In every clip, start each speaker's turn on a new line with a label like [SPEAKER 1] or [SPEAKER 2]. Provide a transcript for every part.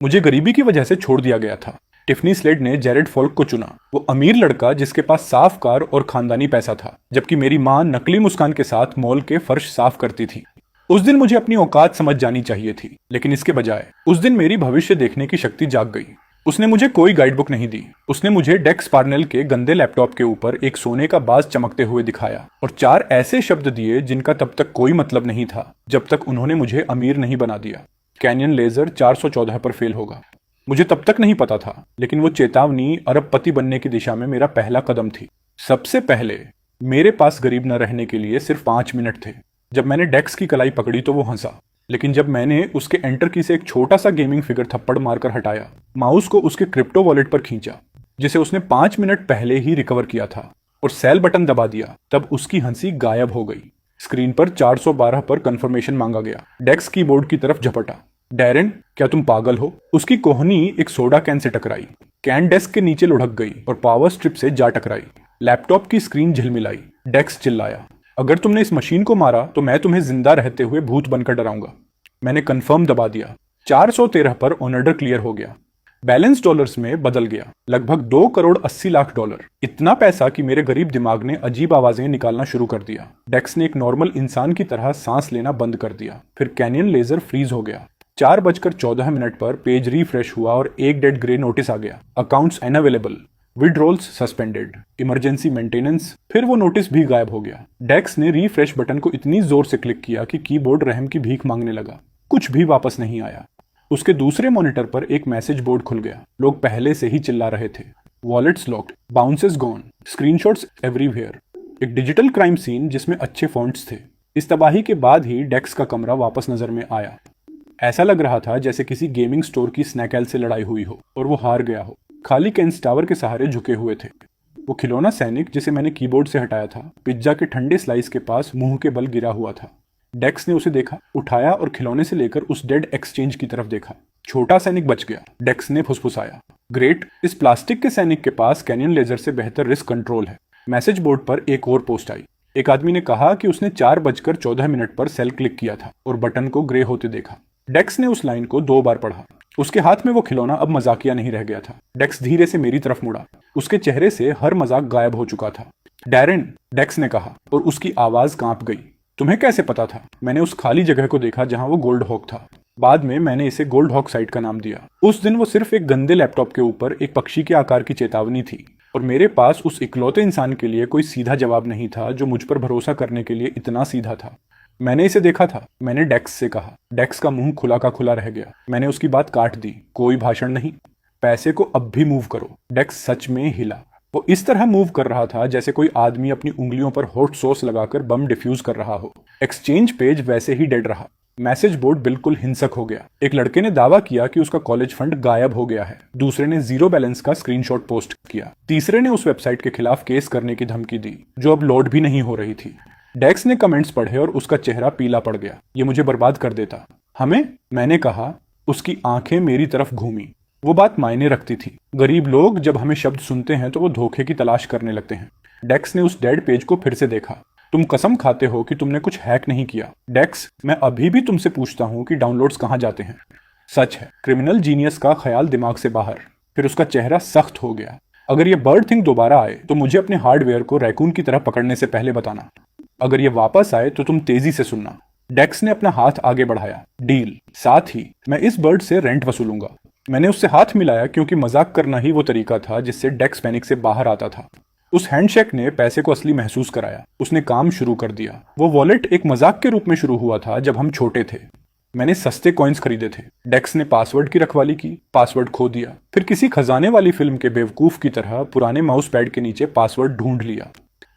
[SPEAKER 1] मुझे गरीबी की वजह से छोड़ दिया गया था। टिफनी स्लेड ने जेरेड फोल्क को चुना, वो अमीर लड़का जिसके पास साफ कार और खानदानी पैसा था, जबकि मेरी माँ नकली मुस्कान के साथ मॉल के फर्श साफ करती थी। उस दिन मुझे अपनी औकात समझ जानी चाहिए थी, लेकिन इसके बजाय उस दिन मेरी भविष्य देखने की शक्ति जाग गई। उसने मुझे कोई गाइड बुक नहीं दी। उसने मुझे डेक्स पार्नेल के गंदे लैपटॉप के ऊपर एक सोने का बाज चमकते हुए दिखाया और 4 ऐसे शब्द दिए जिनका तब तक कोई मतलब नहीं था, जब तक उन्होंने मुझे अमीर नहीं बना दिया। कैनियन लेजर 414 पर फेल होगा। मुझे तब तक नहीं पता था, लेकिन वो चेतावनी अरबपति बनने की दिशा में मेरा पहला कदम थी। सबसे पहले मेरे पास गरीब न रहने के लिए सिर्फ 5 मिनट थे। जब मैंने डेक्स की कलाई पकड़ी तो वो हंसा, लेकिन जब मैंने उसके एंटर की से एक छोटा सा गेमिंग फिगर थप्पड़ मारकर हटाया, माउस को उसके क्रिप्टो वॉलेट पर खींचा जिसे उसने 5 मिनट पहले ही रिकवर किया था, और सेल बटन दबा दिया, तब उसकी हंसी गायब हो गई। स्क्रीन पर 412 पर कंफर्मेशन मांगा गया। डेक्स कीबोर्ड की तरफ झपटा। डैरेन, क्या तुम पागल हो? उसकी कोहनी एक सोडा कैन से टकराई। कैन डेस्क के नीचे लुढ़क गई और पावर स्ट्रिप से जा टकराई। लैपटॉप की स्क्रीन झिलमिलाई। डेक्स चिल्लाया, अगर तुमने इस मशीन को मारा तो मैं तुम्हें जिंदा रहते हुए भूत बनकर डराऊंगा। मैंने कंफर्म दबा दिया। 413 पर ऑर्डर क्लियर हो गया। बैलेंस डॉलर्स में बदल गया, लगभग 2 करोड़ 80 लाख डॉलर। इतना पैसा कि मेरे गरीब दिमाग ने अजीब आवाजें निकालना शुरू कर दिया। डेक्स ने एक नॉर्मल इंसान की तरह सांस लेना बंद कर दिया। फिर कैनियन लेजर फ्रीज हो गया। 4:14 पर पेज रिफ्रेश हुआ और एक डेड ग्रे नोटिस आ गया, accounts unavailable, withdrawals suspended, emergency maintenance. फिर वो नोटिस भी गायब हो गया। डेक्स ने रिफ्रेश बटन को इतनी जोर से क्लिक किया कि कीबोर्ड रहम की भीख मांगने लगा। कुछ भी वापस नहीं आया। उसके दूसरे मॉनिटर पर एक मैसेज बोर्ड खुल गया। लोग पहले से ही चिल्ला रहे थे, wallets locked, bounces gone, screenshots everywhere. एक डिजिटल क्राइम सीन जिसमें अच्छे फॉन्ट्स थे। इस तबाही के बाद ही डेक्स का कमरा वापस नजर में आया। ऐसा लग रहा था जैसे किसी गेमिंग स्टोर की स्नैकेल से लड़ाई हुई हो और वो हार गया हो। खाली केंस टावर के सहारे झुके हुए थे। वो खिलौना सैनिक जिसे मैंने कीबोर्ड से हटाया था, पिज्जा के ठंडे स्लाइस के पास मुंह के बल गिरा हुआ था। डेक्स ने उसे देखा, उठाया और खिलौने से लेकर उस डेड एक्सचेंज की तरफ देखा। छोटा सैनिक बच गया, डेक्स ने फुसफुसाया। ग्रेट, इस प्लास्टिक के सैनिक के पास कैनियन लेजर से बेहतर रिस्क कंट्रोल है। मैसेज बोर्ड पर एक और पोस्ट आई। एक आदमी ने कहा कि उसने 4:14 पर सेल क्लिक किया था और बटन को ग्रे होते देखा। डेक्स ने उस लाइन को 2 बार पढ़ा। उसके हाथ में वो खिलौना अब मजाकिया नहीं रह गया था। डेक्स धीरे से मेरी तरफ मुड़ा। उसके चेहरे से हर मजाक गायब हो चुका था। डैरेन, डेक्स ने कहा, और उसकी आवाज कांप गई। तुम्हें कैसे पता था? मैंने उस खाली जगह को देखा जहां वो गोल्ड हॉक था। बाद में मैंने इसे गोल्ड हॉक साइट का नाम दिया। उस दिन वो सिर्फ एक गंदे लैपटॉप के ऊपर एक पक्षी के आकार की चेतावनी थी, और मेरे पास उस इकलौते इंसान के लिए कोई सीधा जवाब नहीं था जो मुझ पर भरोसा करने के लिए इतना सीधा था। मैंने इसे देखा था, मैंने डेक्स से कहा। डेक्स का मुंह खुला का खुला रह गया। मैंने उसकी बात काट दी। कोई भाषण नहीं, पैसे को अब भी मूव करो। डेक्स सच में हिला। वो इस तरह मूव कर रहा था जैसे कोई आदमी अपनी उंगलियों पर हॉट सॉस लगाकर बम डिफ्यूज कर रहा हो। एक्सचेंज पेज वैसे ही डेड रहा। मैसेज बोर्ड बिल्कुल हिंसक हो गया। एक लड़के ने दावा किया कि उसका कॉलेज फंड गायब हो गया है। दूसरे ने जीरो बैलेंस का स्क्रीनशॉट पोस्ट किया। तीसरे ने उस वेबसाइट के खिलाफ केस करने की धमकी दी जो अब लोड भी नहीं हो रही थी। डेक्स ने कमेंट्स पढ़े और उसका चेहरा पीला पड़ गया। ये मुझे बर्बाद कर देता। हमें? मैंने कहा। उसकी आंखें मेरी तरफ घूमी। वो बात मायने रखती थी। गरीब लोग जब हमें शब्द सुनते हैं तो वो धोखे की तलाश करने लगते हैं। डेक्स ने उस डेड पेज को फिर से देखा। तुम कसम खाते हो कि तुमने कुछ हैक नहीं किया। डेक्स, मैं अभी भी तुमसे पूछता हूं कि डाउनलोड्स कहां जाते हैं। सच है, क्रिमिनल जीनियस का ख्याल दिमाग से बाहर। फिर उसका चेहरा सख्त हो गया। अगर ये बर्ड थिंग दोबारा आए तो मुझे अपने हार्डवेयर को रैकून की तरह पकड़ने से पहले बताना। अगर ये वापस आए तो तुम तेजी से सुनना। डेक्स ने अपना हाथ आगे बढ़ाया। डील, साथ ही मैं इस बर्ड से रेंट वसूलूंगा। मैंने उससे हाथ मिलाया क्योंकि मजाक करना ही वो तरीका था जिससे डेक्स पैनिक से बाहर आता था। उस हैंडशेक ने पैसे को असली महसूस कराया। उसने काम शुरू कर दिया। वो वॉलेट एक मजाक के रूप में शुरू हुआ था जब हम छोटे थे। मैंने सस्ते कॉइन्स खरीदे थे। डेक्स ने पासवर्ड की रखवाली की, पासवर्ड खो दिया। फिर किसी खजाने वाली फिल्म के बेवकूफ की तरह पुराने माउस पैड के नीचे पासवर्ड ढूंढ लिया।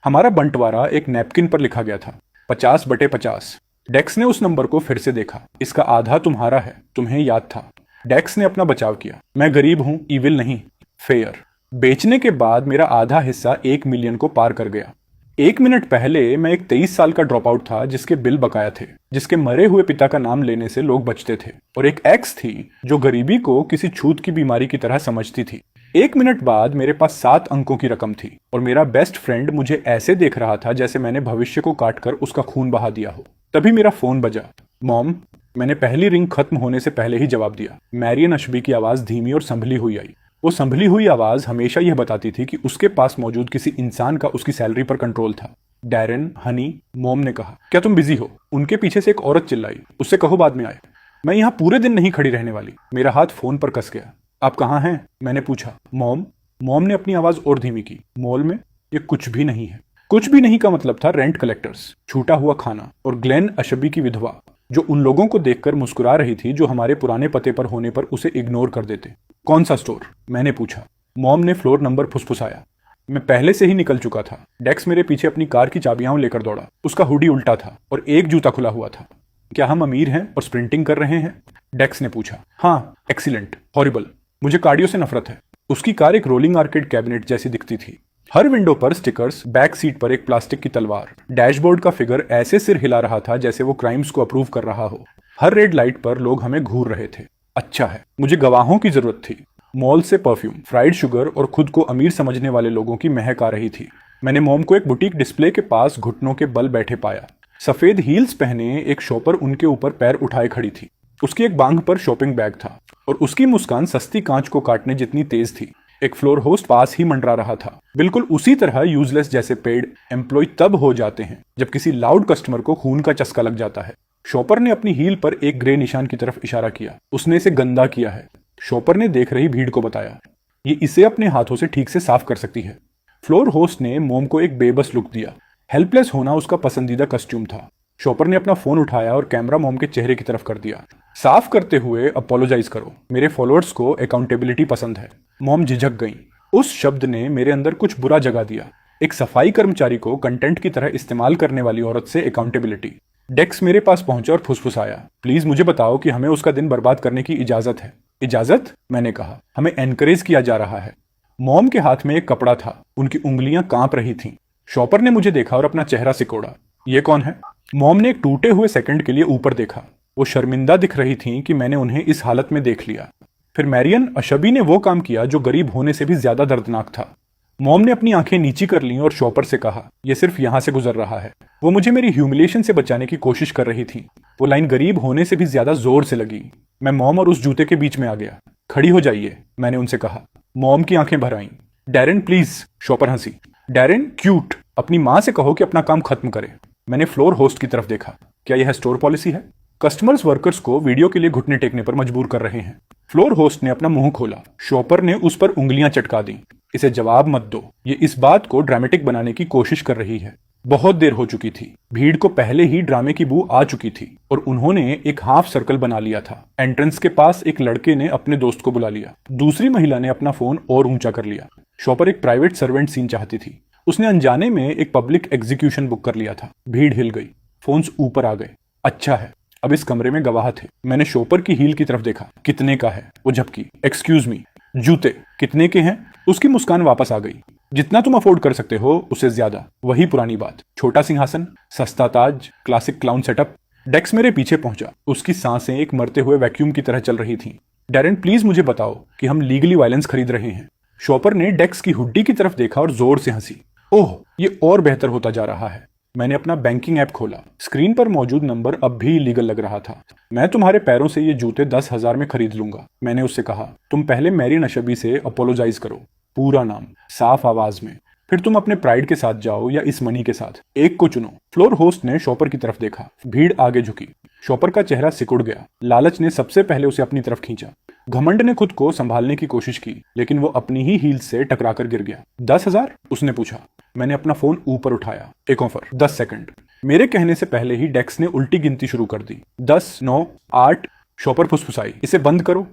[SPEAKER 1] हमारा बंटवारा एक नैपकिन पर लिखा गया था, 50/50। डेक्स ने उस नंबर को फिर से देखा। इसका आधा तुम्हारा है, तुम्हें याद था। डेक्स ने अपना बचाव किया। मैं गरीब हूं, इविल नहीं, फेयर। बेचने के बाद मेरा आधा हिस्सा 1 मिलियन को पार कर गया। 1 मिनट पहले मैं एक 23 साल का ड्रॉप आउट था जिसके बिल बकाया थे, जिसके मरे हुए पिता का नाम लेने से लोग बचते थे, और एक एक्स थी जो गरीबी को किसी छूत की बीमारी की तरह समझती थी। 1 मिनट बाद मेरे पास 7 अंकों की रकम थी, और मेरा बेस्ट फ्रेंड मुझे ऐसे देख रहा था जैसे मैंने भविष्य को काटकर उसका खून बहा दिया हो। तभी मेरा फोन बजा। मॉम, मैंने पहली रिंग खत्म होने से पहले ही जवाब दिया। मैरियन अशबी की आवाज धीमी और संभली हुई आई। वो संभली हुई आवाज हमेशा यह बताती थी कि उसके पास मौजूद किसी इंसान का उसकी सैलरी पर कंट्रोल था। डैरेन, हनी, मॉम ने कहा, क्या तुम बिजी हो? उनके पीछे से एक औरत चिल्लाई, उससे कहो बाद में आए। मैं यहाँ पूरे दिन नहीं खड़ी रहने वाली। मेरा हाथ फोन पर कस गया। आप कहाँ हैं? मैंने पूछा। मॉम ने अपनी आवाज और धीमी की। मॉल में? ये कुछ भी नहीं है। कुछ भी नहीं का मतलब था रेंट कलेक्टर्स, छूटा हुआ खाना और ग्लेन अशबी की विधवा, जो उन लोगों को देखकर मुस्कुरा रही थी जो हमारे पुराने पते पर होने पर उसे इग्नोर कर देते। कौन सा स्टोर? मैंने पूछा। मॉम ने फ्लोर नंबर फुसफुसाया। मैं पहले से ही निकल चुका था। डेक्स मेरे पीछे अपनी कार की चाबियां लेकर दौड़ा। उसका हुडी उल्टा था और एक जूता खुला हुआ था। क्या हम अमीर हैं और स्प्रिंटिंग कर रहे हैं? डेक्स ने पूछा। हाँ, एक्सीलेंट, हॉरिबल, मुझे कार्डियो से नफरत है। उसकी कार एक रोलिंग आर्केड कैबिनेट जैसी दिखती थी। हर विंडो पर स्टिकर्स, बैक सीट पर एक प्लास्टिक की तलवार, डैशबोर्ड का फिगर ऐसे सिर हिला रहा था जैसे वो क्राइम्स को अप्रूव कर रहा हो। हर रेड लाइट पर लोग हमें घूर रहे थे। अच्छा है, मुझे गवाहों की जरूरत थी। मॉल से परफ्यूम, फ्राइड शुगर और खुद को अमीर समझने वाले लोगों की महक आ रही थी। मैंने मॉम को एक बुटीक डिस्प्ले के पास घुटनों के बल बैठे पाया। सफेद हील्स पहने एक शॉपर उनके ऊपर पैर उठाए खड़ी थी। उसकी एक बांग पर शॉपिंग बैग था और उसकी मुस्कान सस्ती कांच को काटने जितनी तेज थी। एक फ्लोर होस्ट पास ही मंडरा रहा था। बिल्कुल उसी तरह यूजलेस जैसे पेड एम्प्लॉय तब हो जाते हैं जब किसी लाउड कस्टमर को खून का चस्का लग जाता है। शॉपर ने अपनी हील पर एक ग्रे निशान की तरफ इशारा किया। उसने इसे गंदा किया है। शॉपर ने देख रही भीड़ को बताया, ये इसे अपने हाथों से ठीक से साफ कर सकती है। फ्लोर होस्ट ने मोम को एक बेबस लुक दिया। हेल्पलेस होना उसका पसंदीदा कस्ट्यूम था। शॉपर ने अपना फोन उठाया और कैमरा मोम के चेहरे की तरफ कर दिया। साफ करते हुए अपोलोजाइज करो, मेरे फॉलोअर्स को अकाउंटेबिलिटी पसंद है। मोम झिझक गई। उस शब्द ने मेरे अंदर कुछ बुरा जगा दिया। एक सफाई कर्मचारी को कंटेंट की तरह इस्तेमाल करने वाली औरत से अकाउंटेबिलिटी। डेक्स मेरे पास पहुंचा और फुसफुसाया, प्लीज मुझे बताओ कि हमें उसका दिन बर्बाद करने की इजाजत है। इजाजत? मैंने कहा। हमें एनकरेज किया जा रहा है। मॉम के हाथ में एक कपड़ा था। उनकी उंगलियां कांप रही थीं। शॉपर ने मुझे देखा और अपना चेहरा सिकोड़ा। ये कौन है? मॉम ने एक टूटे हुए सेकंड के लिए ऊपर देखा। वो शर्मिंदा दिख रही थी कि मैंने उन्हें इस हालत में देख लिया। फिर मैरियन अशबी ने वो काम किया जो गरीब होने से भी ज्यादा दर्दनाक था। मॉम ने अपनी आंखें नीची कर लीं और शॉपर से कहा, यह सिर्फ यहां से गुजर रहा है। वो मुझे मेरी ह्यूमिलिएशन से बचाने की कोशिश कर रही थी। वो लाइन गरीब होने से भी ज्यादा जोर से लगी। मैं मॉम और उस जूते के बीच में आ गया। खड़ी हो जाइए, मैंने उनसे कहा। मॉम की आंखें भर आईं। डैरेन प्लीज, शॉपर हंसी। डैरेन क्यूट, अपनी मां से कहो कि अपना काम खत्म करे। मैंने फ्लोर होस्ट की तरफ देखा। क्या यह स्टोर पॉलिसी है? कस्टमर्स वर्कर्स को वीडियो के लिए घुटने टेकने पर मजबूर कर रहे हैं। फ्लोर होस्ट ने अपना मुंह खोला। शॉपर ने उस पर उंगलियां चटका दी। इसे जवाब मत दो, ये इस बात को ड्रामेटिक बनाने की कोशिश कर रही है। बहुत देर हो चुकी थी। भीड़ को पहले ही ड्रामे की बू आ चुकी थी और उन्होंने एक हाफ सर्कल बना लिया था। एंट्रेंस के पास एक लड़के ने अपने दोस्त को बुला लिया। दूसरी महिला ने अपना फोन और ऊंचा कर लिया। शॉपर एक प्राइवेट सर्वेंट सीन चाहती थी। उसने अनजाने में एक पब्लिक एग्जीक्यूशन बुक कर लिया था। भीड़ हिल गई। फोन्स ऊपर आ गए। अच्छा है, अब इस कमरे में गवाह थे। मैंने शॉपर की हील की तरफ देखा। कितने का है? वो झपकी। एक्सक्यूज मी, जूते कितने के हैं? उसकी मुस्कान वापस आ गई। जितना तुम अफोर्ड कर सकते हो उससे ज्यादा। वही पुरानी बात। छोटा सिंहासन, सस्ता ताज, क्लासिक क्लाउन सेटअप। डेक्स मेरे पीछे पहुंचा। उसकी सांसें एक मरते हुए वैक्यूम की तरह चल रही थीं। डैरेन प्लीज मुझे बताओ कि हम लीगली वायलेंस खरीद रहे हैं। शॉपर ने डेक्स की हुड्डी की तरफ देखा और जोर से हंसी। ओह, ये और बेहतर होता जा रहा है। मैंने अपना बैंकिंग ऐप खोला। स्क्रीन पर मौजूद नंबर अब भी इलीगल लग रहा था। मैं तुम्हारे पैरों से ये जूते 10,000 में खरीद लूंगा, मैंने उससे कहा। तुम पहले मैरियन अशबी से अपोलोजाइज करो। पूरा नाम, साफ आवाज में। फिर तुम अपने प्राइड के साथ जाओ या इस मनी के साथ। एक को चुनो। फ्लोर होस्ट ने शॉपर की तरफ देखा। भीड़ आगे झुकी। शॉपर का चेहरा सिकुड़ गया। लालच ने सबसे पहले उसे अपनी तरफ खींचा। घमंड ने खुद को संभालने की कोशिश की, लेकिन वो अपनी ही हील से टकराकर गिर गया। 10,000? उसने पूछा। मैंने अपना फोन ऊपर उठाया। एक ऑफर, 10 सेकंड। मेरे कहने से पहले ही डेक्स ने उल्टी गिनती शुरू कर दी। 10, 9, 8। शॉपर फुसफुसाई, इसे बंद करो।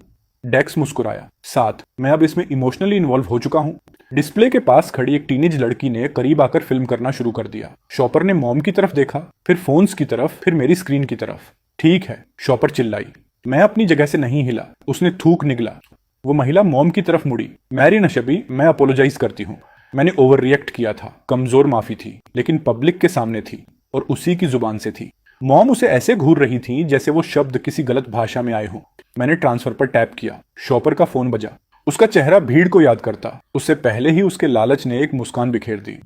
[SPEAKER 1] डेक्स मुस्कुराया। 7। मैं अब इसमें इमोशनली इन्वॉल्व हो चुका हूं। डिस्प्ले के पास खड़ी एक टीनेज लड़की ने करीब आकर फिल्म करना शुरू कर दिया। शॉपर ने मॉम की तरफ देखा, फिर फोन्स की तरफ, फिर मेरी स्क्रीन की तरफ। ठीक है, शॉपर चिल्लाई। मैं अपनी जगह से नहीं हिला। उसने थूक निगला। वो महिला मॉम की तरफ मुड़ी। मैरियन अशबी, मैं अपोलोजाइज करती हूँ। मैंने ओवर रिएक्ट किया था। कमजोर माफी थी, लेकिन पब्लिक के सामने थी और उसी की जुबान से थी। मॉम उसे ऐसे घूर रही थी जैसे वो शब्द किसी गलत भाषा में आए हों। मैंने ट्रांसफर पर टैप किया। शॉपर का फोन बजा। उसका चेहरा भीड़ को याद करता। उससे पहले ही उसके लालच ने एक मुस्कान बिखेर दी।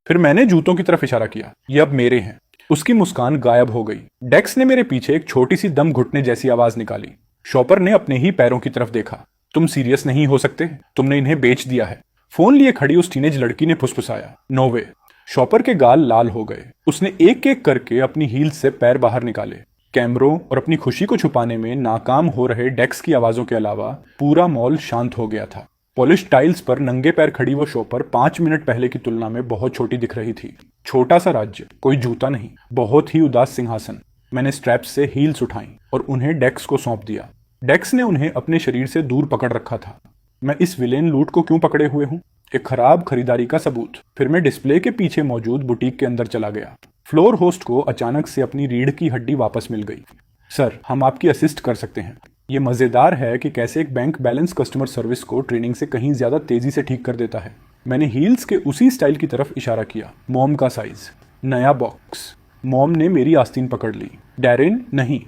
[SPEAKER 1] फिर मैंने जूतों की तरफ इशारा किया। ये अब मेरे हैं। उसकी मुस्कान गायब हो गई। डेक्स ने मेरे पीछे एक छोटी सी दम घुटने जैसी आवाज निकाली। शॉपर ने अपने ही पैरों की तरफ देखा। तुम सीरियस नहीं हो सकते? तुमने इन्हें बेच दिया है। फोन लिए खड़ी उस टीनेज लड़की ने फुसफुसाया। नो वे। शॉपर के गाल लाल हो गए। उसने एक एक करके अपनी हील्स से पैर बाहर निकाले। कैमरों और अपनी खुशी को छुपाने में नाकाम हो रहे डेक्स की आवाजों के अलावा पूरा मॉल शांत हो गया था। पॉलिश टाइल्स पर नंगे पैर खड़ी वो शॉपर 5 मिनट पहले की तुलना में बहुत छोटी दिख रही थी। छोटा सा राज्य, कोई जूता नहीं, बहुत ही उदास सिंहासन। मैंने स्ट्रैप्स से हील्स उठाई और उन्हें डेक्स को सौंप दिया। डेक्स ने उन्हें अपने शरीर से दूर पकड़ रखा था। मैं इस विलेन लूट को क्यों पकड़े हुए हूँ? एक खराब खरीदारी का सबूत। फिर मैं डिस्प्ले के पीछे मौजूद बुटीक के अंदर चला गया। फ्लोर होस्ट को अचानक से अपनी रीढ़ की हड्डी वापस मिल गई। सर, हम आपकी असिस्ट कर सकते हैं। ये मजेदार है कि कैसे एक बैंक बैलेंस कस्टमर सर्विस को ट्रेनिंग से कहीं ज्यादा तेजी से ठीक कर देता है। मैंने हील्स के उसी स्टाइल की तरफ इशारा किया। मॉम का साइज, नया बॉक्स। मॉम ने मेरी आस्तीन पकड़ ली। डैरेन, नहीं।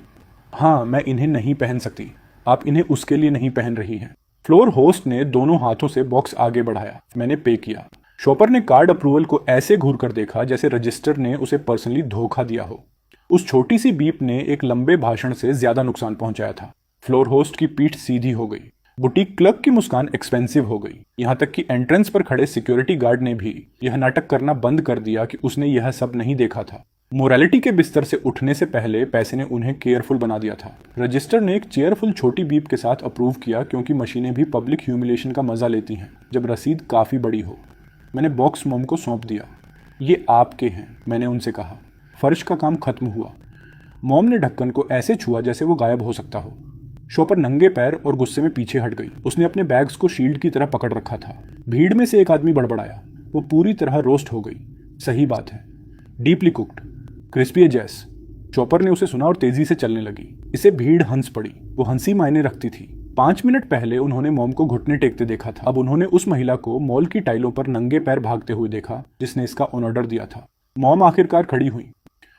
[SPEAKER 1] हाँ, मैं इन्हें नहीं पहन सकती। आप इन्हें उसके लिए नहीं पहन रही हैं। फ्लोर होस्ट ने दोनों हाथों से बॉक्स आगे बढ़ाया। मैंने पे किया। शॉपर ने कार्ड अप्रूवल को ऐसे घूर कर देखा जैसे रजिस्टर ने उसे पर्सनली धोखा दिया हो। उस छोटी सी बीप ने एक लंबे भाषण से ज्यादा नुकसान पहुंचाया था। फ्लोर होस्ट की पीठ सीधी हो गई। बुटीक क्लर्क की मुस्कान एक्सपेंसिव हो गई। यहां तक कि एंट्रेंस पर खड़े सिक्योरिटी गार्ड ने भी यह नाटक करना बंद कर दिया कि उसने यह सब नहीं देखा था। मोरालिटी के बिस्तर से उठने से पहले पैसे ने उन्हें केयरफुल बना दिया था। रजिस्टर ने एक चेयरफुल छोटी बीप के साथ अप्रूव किया, क्योंकि मशीनें भी पब्लिक ह्यूमिलेशन का मजा लेती हैं जब रसीद काफी बड़ी हो। मैंने बॉक्स मॉम को सौंप दिया। ये आपके हैं, मैंने उनसे कहा। फर्श का काम खत्म हुआ। मॉम ने ढक्कन को ऐसे छुआ जैसे वो गायब हो सकता हो। शॉपर नंगे पैर और गुस्से में पीछे हट गई। उसने अपने बैग्स को शील्ड की तरह पकड़ रखा था। भीड़ में से एक आदमी बड़बड़ाया। वो पूरी तरह रोस्ट हो गई। सही बात है, डीपली कुक्ड, क्रिस्पी जैस। शॉपर ने उसे सुना और तेजी से चलने लगी। इसे भीड़ हंस पड़ी। वो हंसी मायने रखती थी। 5 मिनट पहले उन्होंने मॉम को घुटने टेकते देखा था। अब उन्होंने उस महिला को मॉल की टाइलों पर नंगे पैर भागते हुए देखा जिसने इसका ऑर्डर दिया था। मॉम आखिरकार खड़ी हुई।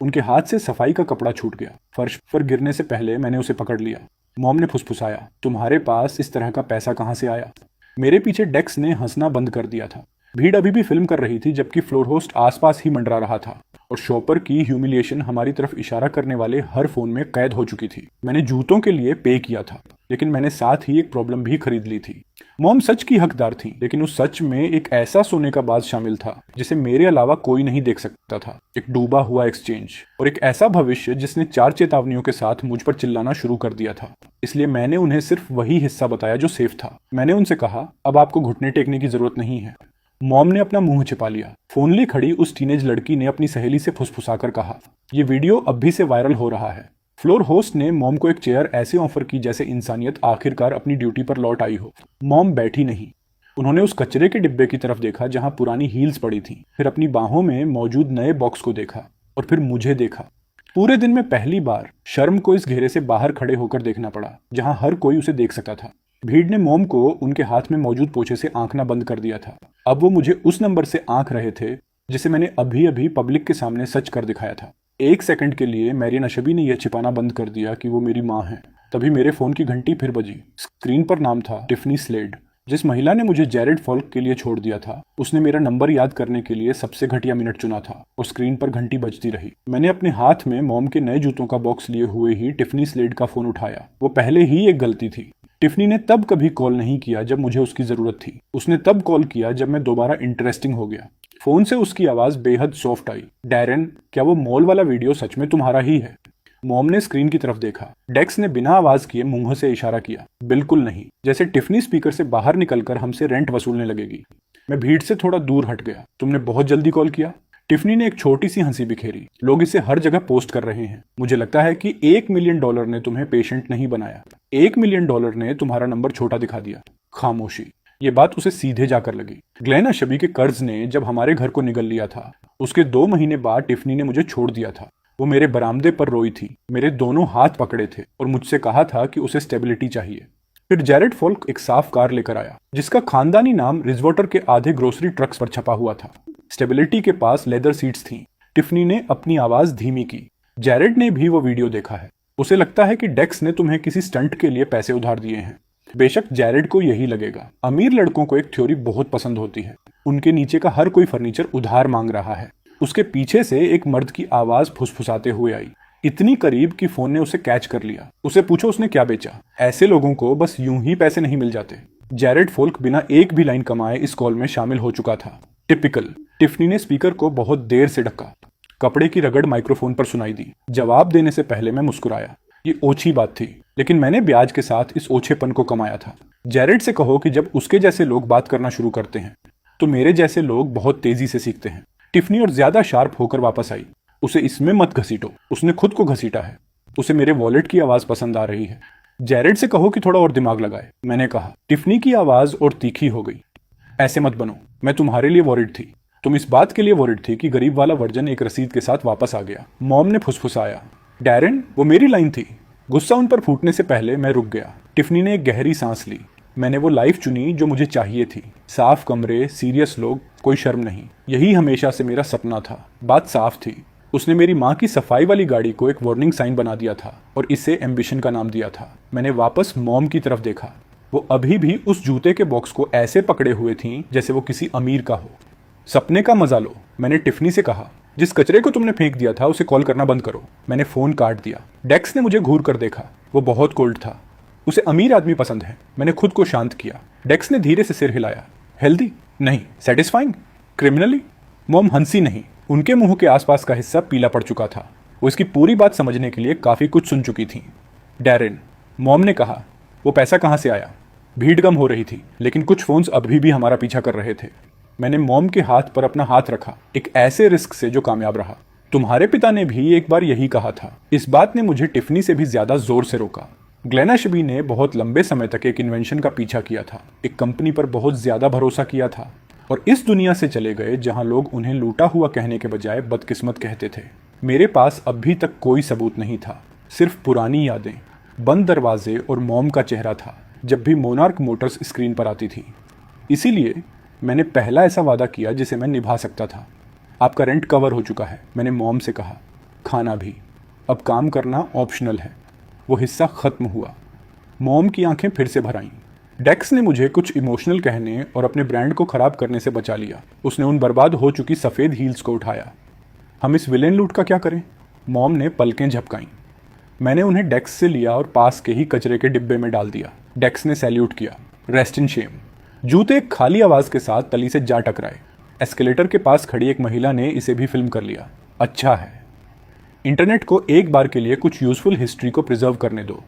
[SPEAKER 1] उनके हाथ से सफाई का कपड़ा छूट गया। फर्श पर गिरने से पहले मैंने उसे पकड़ लिया। मॉम ने फुसफुसाया, तुम्हारे पास इस तरह का पैसा कहाँ से आया? मेरे पीछे डेक्स ने हंसना बंद कर दिया था। भीड़ अभी भी फिल्म कर रही थी, जबकि फ्लोर होस्ट आसपास ही मंडरा रहा था और शॉपर की ह्यूमिलिएशन हमारी तरफ इशारा करने वाले हर फोन में कैद हो चुकी थी। मैंने जूतों के लिए पे किया था, लेकिन मैंने साथ ही एक प्रॉब्लम भी खरीद ली थी। मॉम सच की हकदार थी, लेकिन उस सच में एक ऐसा सोने का बाज शामिल था जिसे मेरे अलावा कोई नहीं देख सकता था। एक डूबा हुआ एक्सचेंज और एक ऐसा भविष्य जिसने 4 चेतावनियों के साथ मुझ पर चिल्लाना शुरू कर दिया था। इसलिए मैंने उन्हें सिर्फ वही हिस्सा बताया जो सेफ था। मैंने उनसे कहा, अब आपको घुटने टेकने की जरूरत नहीं है। मॉम ने अपना मुंह छिपा लिया। फोन लिए खड़ी उस टीनेज लड़की ने अपनी सहेली से फुसफुसाकर कहा, ये वीडियो अब भी से वायरल हो रहा है। फ्लोर होस्ट ने मॉम को एक चेयर ऐसे ऑफर की जैसे इंसानियत आखिरकार अपनी ड्यूटी पर लौट आई हो। मॉम बैठी नहीं। उन्होंने उस कचरे के डिब्बे की तरफ देखा जहां पुरानी हील्स पड़ी थी, फिर अपनी बाहों में मौजूद नए बॉक्स को देखा और फिर मुझे देखा। पूरे दिन में पहली बार शर्म को इस घेरे से बाहर खड़े होकर देखना पड़ा जहां हर कोई उसे देख सकता था। भीड़ ने मॉम को उनके हाथ में मौजूद पोछे से आंकना बंद कर दिया था। अब वो मुझे उस नंबर से आंक रहे थे जिसे मैंने अभी अभी पब्लिक के सामने सच कर दिखाया था। 1 सेकंड के लिए मैरियन अशबी ने यह छिपाना बंद कर दिया कि वो मेरी माँ है। तभी मेरे फोन की घंटी फिर बजी। स्क्रीन पर नाम था टिफनी स्लेड। जिस महिला ने मुझे जेरेड फॉल्क के लिए छोड़ दिया था, उसने मेरा नंबर याद करने के लिए सबसे घटिया मिनट चुना था और स्क्रीन पर घंटी बजती रही। मैंने अपने हाथ में मॉम के नए जूतों का बॉक्स लिए हुए ही टिफनी स्लेड का फोन उठाया। वो पहले ही एक गलती थी। टिफनी ने तब कभी कॉल नहीं किया जब मुझे उसकी जरूरत थी। उसने तब कॉल किया जब मैं दोबारा इंटरेस्टिंग हो गया। फोन से उसकी आवाज बेहद सॉफ्ट आई। डैरेन, क्या वो मॉल वाला वीडियो सच में तुम्हारा ही है? मॉम ने स्क्रीन की तरफ देखा। डेक्स ने बिना आवाज किए मुंह से इशारा किया। बिल्कुल नहीं, जैसे टिफनी स्पीकर से बाहर निकलकर हमसे रेंट वसूलने लगेगी। मैं भीड़ से थोड़ा दूर हट गया। तुमने बहुत जल्दी कॉल किया। टिफनी ने एक छोटी सी हंसी बिखेरी। लोग इसे हर जगह पोस्ट कर रहे हैं। मुझे लगता है कि $1 मिलियन ने तुम्हें पेशेंट नहीं बनाया। $1 मिलियन ने तुम्हारा नंबर छोटा दिखा दिया। खामोशी। ये बात उसे सीधे जाकर लगी। ग्लेन अशबी के कर्ज ने जब हमारे घर को निगल लिया था, उसके 2 महीने बाद टिफनी ने मुझे छोड़ दिया था। वो मेरे बरामदे पर रोई थी, मेरे दोनों हाथ पकड़े थे और मुझसे कहा था कि उसे स्टेबिलिटी चाहिए। फिर जेरेड फॉल्क एक साफ कार लेकर आया जिसका खानदानी नाम रिजवाटर के आधे ग्रोसरी ट्रक्स पर छपा हुआ था। स्टेबिलिटी के पास लेदर सीट्स थीं। टिफनी ने अपनी आवाज धीमी की। जेरेड ने भी वो वीडियो देखा है। उसे लगता है कि डेक्स ने तुम्हें किसी स्टंट के लिए पैसे उधार दिए हैं। बेशक जेरेड को यही लगेगा। अमीर लड़कों को एक थ्योरी बहुत पसंद होती है। उनके नीचे का हर कोई फर्नीचर उधार मांग रहा है। उसके पीछे से एक मर्द की आवाज फुसफुसाते हुए आई, इतनी करीब कि फोन ने उसे कैच कर लिया। उसे पूछो उसने क्या बेचा। ऐसे लोगों को बस यूं ही पैसे नहीं मिल जाते। जैरेड फोल्क बिना एक भी लाइन कमाए इस कॉल में शामिल हो चुका था। टिपिकल। टिफनी ने स्पीकर को बहुत देर से ढका। कपड़े की रगड़ माइक्रोफोन पर सुनाई दी। जवाब देने से पहले मैं मुस्कुराया। ये ओछी बात थी, लेकिन मैंने ब्याज के साथ इस ओछेपन को कमाया था। जैरेड से कहो कि जब उसके जैसे लोग बात करना शुरू करते हैं तो मेरे जैसे लोग बहुत तेजी से सीखते हैं। टिफनी और ज्यादा शार्प होकर वापस आई। उसे इसमें मत घसीटो, उसने खुद को घसीटा है। उसे मेरे वॉलेट की आवाज पसंद आ रही है। जैरेड से कहो कि थोड़ा और दिमाग लगाए, मैंने कहा। टिफनी की आवाज और तीखी हो गई। ऐसे मत बनो, मैं तुम्हारे लिए वॉरिड थी। तुम इस बात के लिए वॉरिड थी कि गरीब वाला वर्जन एक रसीद के साथ वापस आ गया। मॉम ने फुसफुसाया। डैरेन, वो मेरी लाइन थी। गुस्सा उन पर फूटने से पहले मैं रुक गया। टिफनी ने एक गहरी सांस ली। मैंने वो लाइफ चुनी जो मुझे चाहिए थी। साफ कमरे, सीरियस लोग, कोई शर्म नहीं। यही हमेशा से मेरा सपना था। बात साफ थी। उसने मेरी माँ की सफाई वाली गाड़ी को एक वार्निंग साइन बना दिया था और इसे एम्बिशन का नाम दिया था। मैंने वापस मॉम की तरफ देखा। वो अभी भी उस जूते के बॉक्स को ऐसे पकड़े हुए थी जैसे वो किसी अमीर का हो। सपने का मजा लो, मैंने टिफनी से कहा। जिस कचरे को तुमने फेंक दिया था उसे कॉल करना बंद करो। मैंने फोन काट दिया। डेक्स ने मुझे घूर कर देखा। वो बहुत कोल्ड था। उसे अमीर आदमी पसंद है। मैंने खुद को शांत किया। डेक्स ने धीरे से सिर हिलाया। हेल्दी नहीं, सेटिस्फाइंग, क्रिमिनली। मॉम हंसी नहीं। उनके मुंह के आसपास का हिस्सा पीला पड़ चुका था। वो इसकी पूरी बात समझने के लिए काफी कुछ सुन चुकी थी। डैरेन, मॉम ने कहा, वो पैसा कहाँ से आया? भीड़ कम हो रही थी, लेकिन कुछ फोन्स अभी भी हमारा पीछा कर रहे थे। मैंने मॉम के हाथ पर अपना हाथ रखा, एक ऐसे रिस्क से जो कामयाब रहा। तुम्हारे पिता ने भी एक बार यही कहा था। इस बात ने मुझे टिफनी से भी ज्यादा जोर से रोका। ग्लेनाशबी ने बहुत लंबे समय तक एक इन्वेंशन का पीछा किया था, एक कंपनी पर बहुत ज्यादा भरोसा किया था और इस दुनिया से चले गए जहां लोग उन्हें लूटा हुआ कहने के बजाय बदकिस्मत कहते थे। मेरे पास अभी तक कोई सबूत नहीं था, सिर्फ पुरानी यादें, बंद दरवाजे और मॉम का चेहरा था जब भी मोनार्क मोटर्स स्क्रीन पर आती थी। इसीलिए मैंने पहला ऐसा वादा किया जिसे मैं निभा सकता था। आपका रेंट कवर हो चुका है, मैंने मॉम से कहा। खाना भी। अब काम करना ऑप्शनल है। वो हिस्सा खत्म हुआ। मॉम की आंखें फिर से भर आईं। डेक्स ने मुझे कुछ इमोशनल कहने और अपने ब्रांड को खराब करने से बचा लिया। उसने उन बर्बाद हो चुकी सफ़ेद हील्स को उठाया। हम इस विलेन लूट का क्या करें? मॉम ने पलकें झपकाईं। मैंने उन्हें डेक्स से लिया और पास के ही कचरे के डिब्बे में डाल दिया। डेक्स ने सैल्यूट किया। Rest in Shem. जूते एक खाली आवाज़ के साथ तली से जा टकराए। एस्केलेटर के पास खड़ी एक महिला ने इसे भी फिल्म कर लिया। अच्छा है। इंटरनेट को एक बार के लिए कुछ यूजफुल हिस्ट्री को प्रिजर्व करने दो।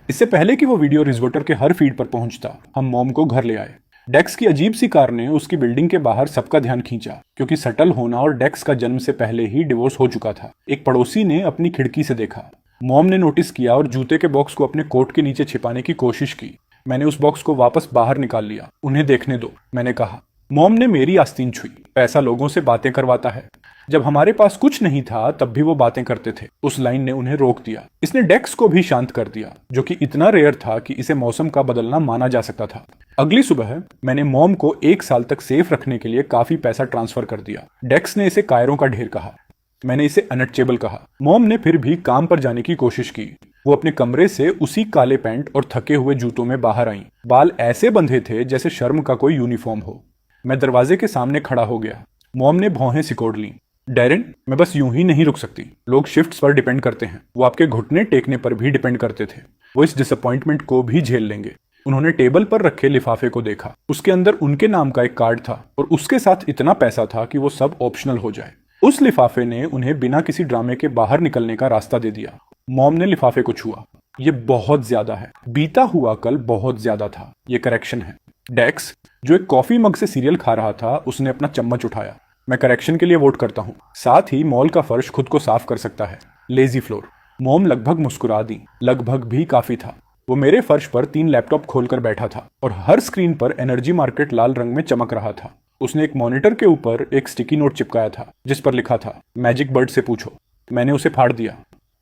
[SPEAKER 1] इससे पहले कि वो वीडियो रिजवोटर के हर फीड पर पहुंचता, हम मॉम को घर ले आए। डेक्स की अजीब सी कार ने उसकी बिल्डिंग के बाहर सबका ध्यान खींचा, क्योंकि सटल होना और डेक्स का जन्म से पहले ही डिवोर्स हो चुका था। एक पड़ोसी ने अपनी खिड़की से देखा। मॉम ने नोटिस किया और जूते के बॉक्स को अपने कोट के नीचे छिपाने की कोशिश की। मैंने उस बॉक्स को वापस बाहर निकाल लिया। उन्हें देखने दो, मैंने कहा। मॉम ने मेरी आस्तीन छुई। पैसा लोगों से बातें करवाता है। जब हमारे पास कुछ नहीं था तब भी वो बातें करते थे। उस लाइन ने उन्हें रोक दिया। इसने डेक्स को भी शांत कर दिया, जो कि इतना रेयर था कि इसे मौसम का बदलना माना जा सकता था। अगली सुबह मैंने मॉम को 1 साल तक सेफ रखने के लिए काफी पैसा ट्रांसफर कर दिया। डेक्स ने इसे कायरों का ढेर कहा। मैंने इसे अनटचेबल कहा। मॉम ने फिर भी काम पर जाने की कोशिश की। वो अपने कमरे से उसी काले पैंट और थके हुए जूतों में बाहर आईं। बाल ऐसे बंधे थे जैसे शर्म का कोई यूनिफॉर्म हो। मैं दरवाजे के सामने खड़ा हो गया। मॉम ने भौहें सिकोड़ लीं। डैरेन, मैं बस यूं ही नहीं रुक सकती। लोग शिफ्ट्स पर डिपेंड करते हैं। वो आपके घुटने टेकने पर भी डिपेंड करते थे। वो इस डिसअपॉइंटमेंट को भी झेल लेंगे। उन्होंने टेबल पर रखे लिफाफे को देखा। उसके अंदर उनके नाम का एक कार्ड था और उसके साथ इतना पैसा था कि वो सब ऑप्शनल हो जाए। उस लिफाफे ने उन्हें बिना किसी ड्रामे के बाहर निकलने का रास्ता दे दिया। मॉम ने लिफाफे को छुआ। ये बहुत ज्यादा है। बीता हुआ कल बहुत ज्यादा था। ये करेक्शन है। डेक्स, जो एक कॉफी मग से सीरियल खा रहा था, उसने अपना चम्मच उठाया। मैं करेक्शन के लिए वोट करता हूँ। साथ ही मॉल का फर्श खुद को साफ कर सकता है। Lazy floor. मॉम लगभग मुस्कुरा दी। लगभग भी काफी था। वो मेरे फर्श पर 3 लैपटॉप खोलकर बैठा था और हर स्क्रीन पर एनर्जी मार्केट लाल रंग में चमक रहा था। उसने एक मॉनिटर के ऊपर एक स्टिकी नोट चिपकाया था जिस पर लिखा था, मैजिक बर्ड से पूछो। मैंने उसे फाड़ दिया।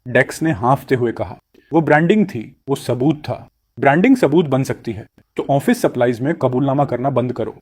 [SPEAKER 1] डेक्स ने हाँफते हुए कहा, वो ब्रांडिंग थी, वो सबूत था। ब्रांडिंग सबूत बन सकती है तो ऑफिस सप्लाईज में कबूलनामा करना बंद करो।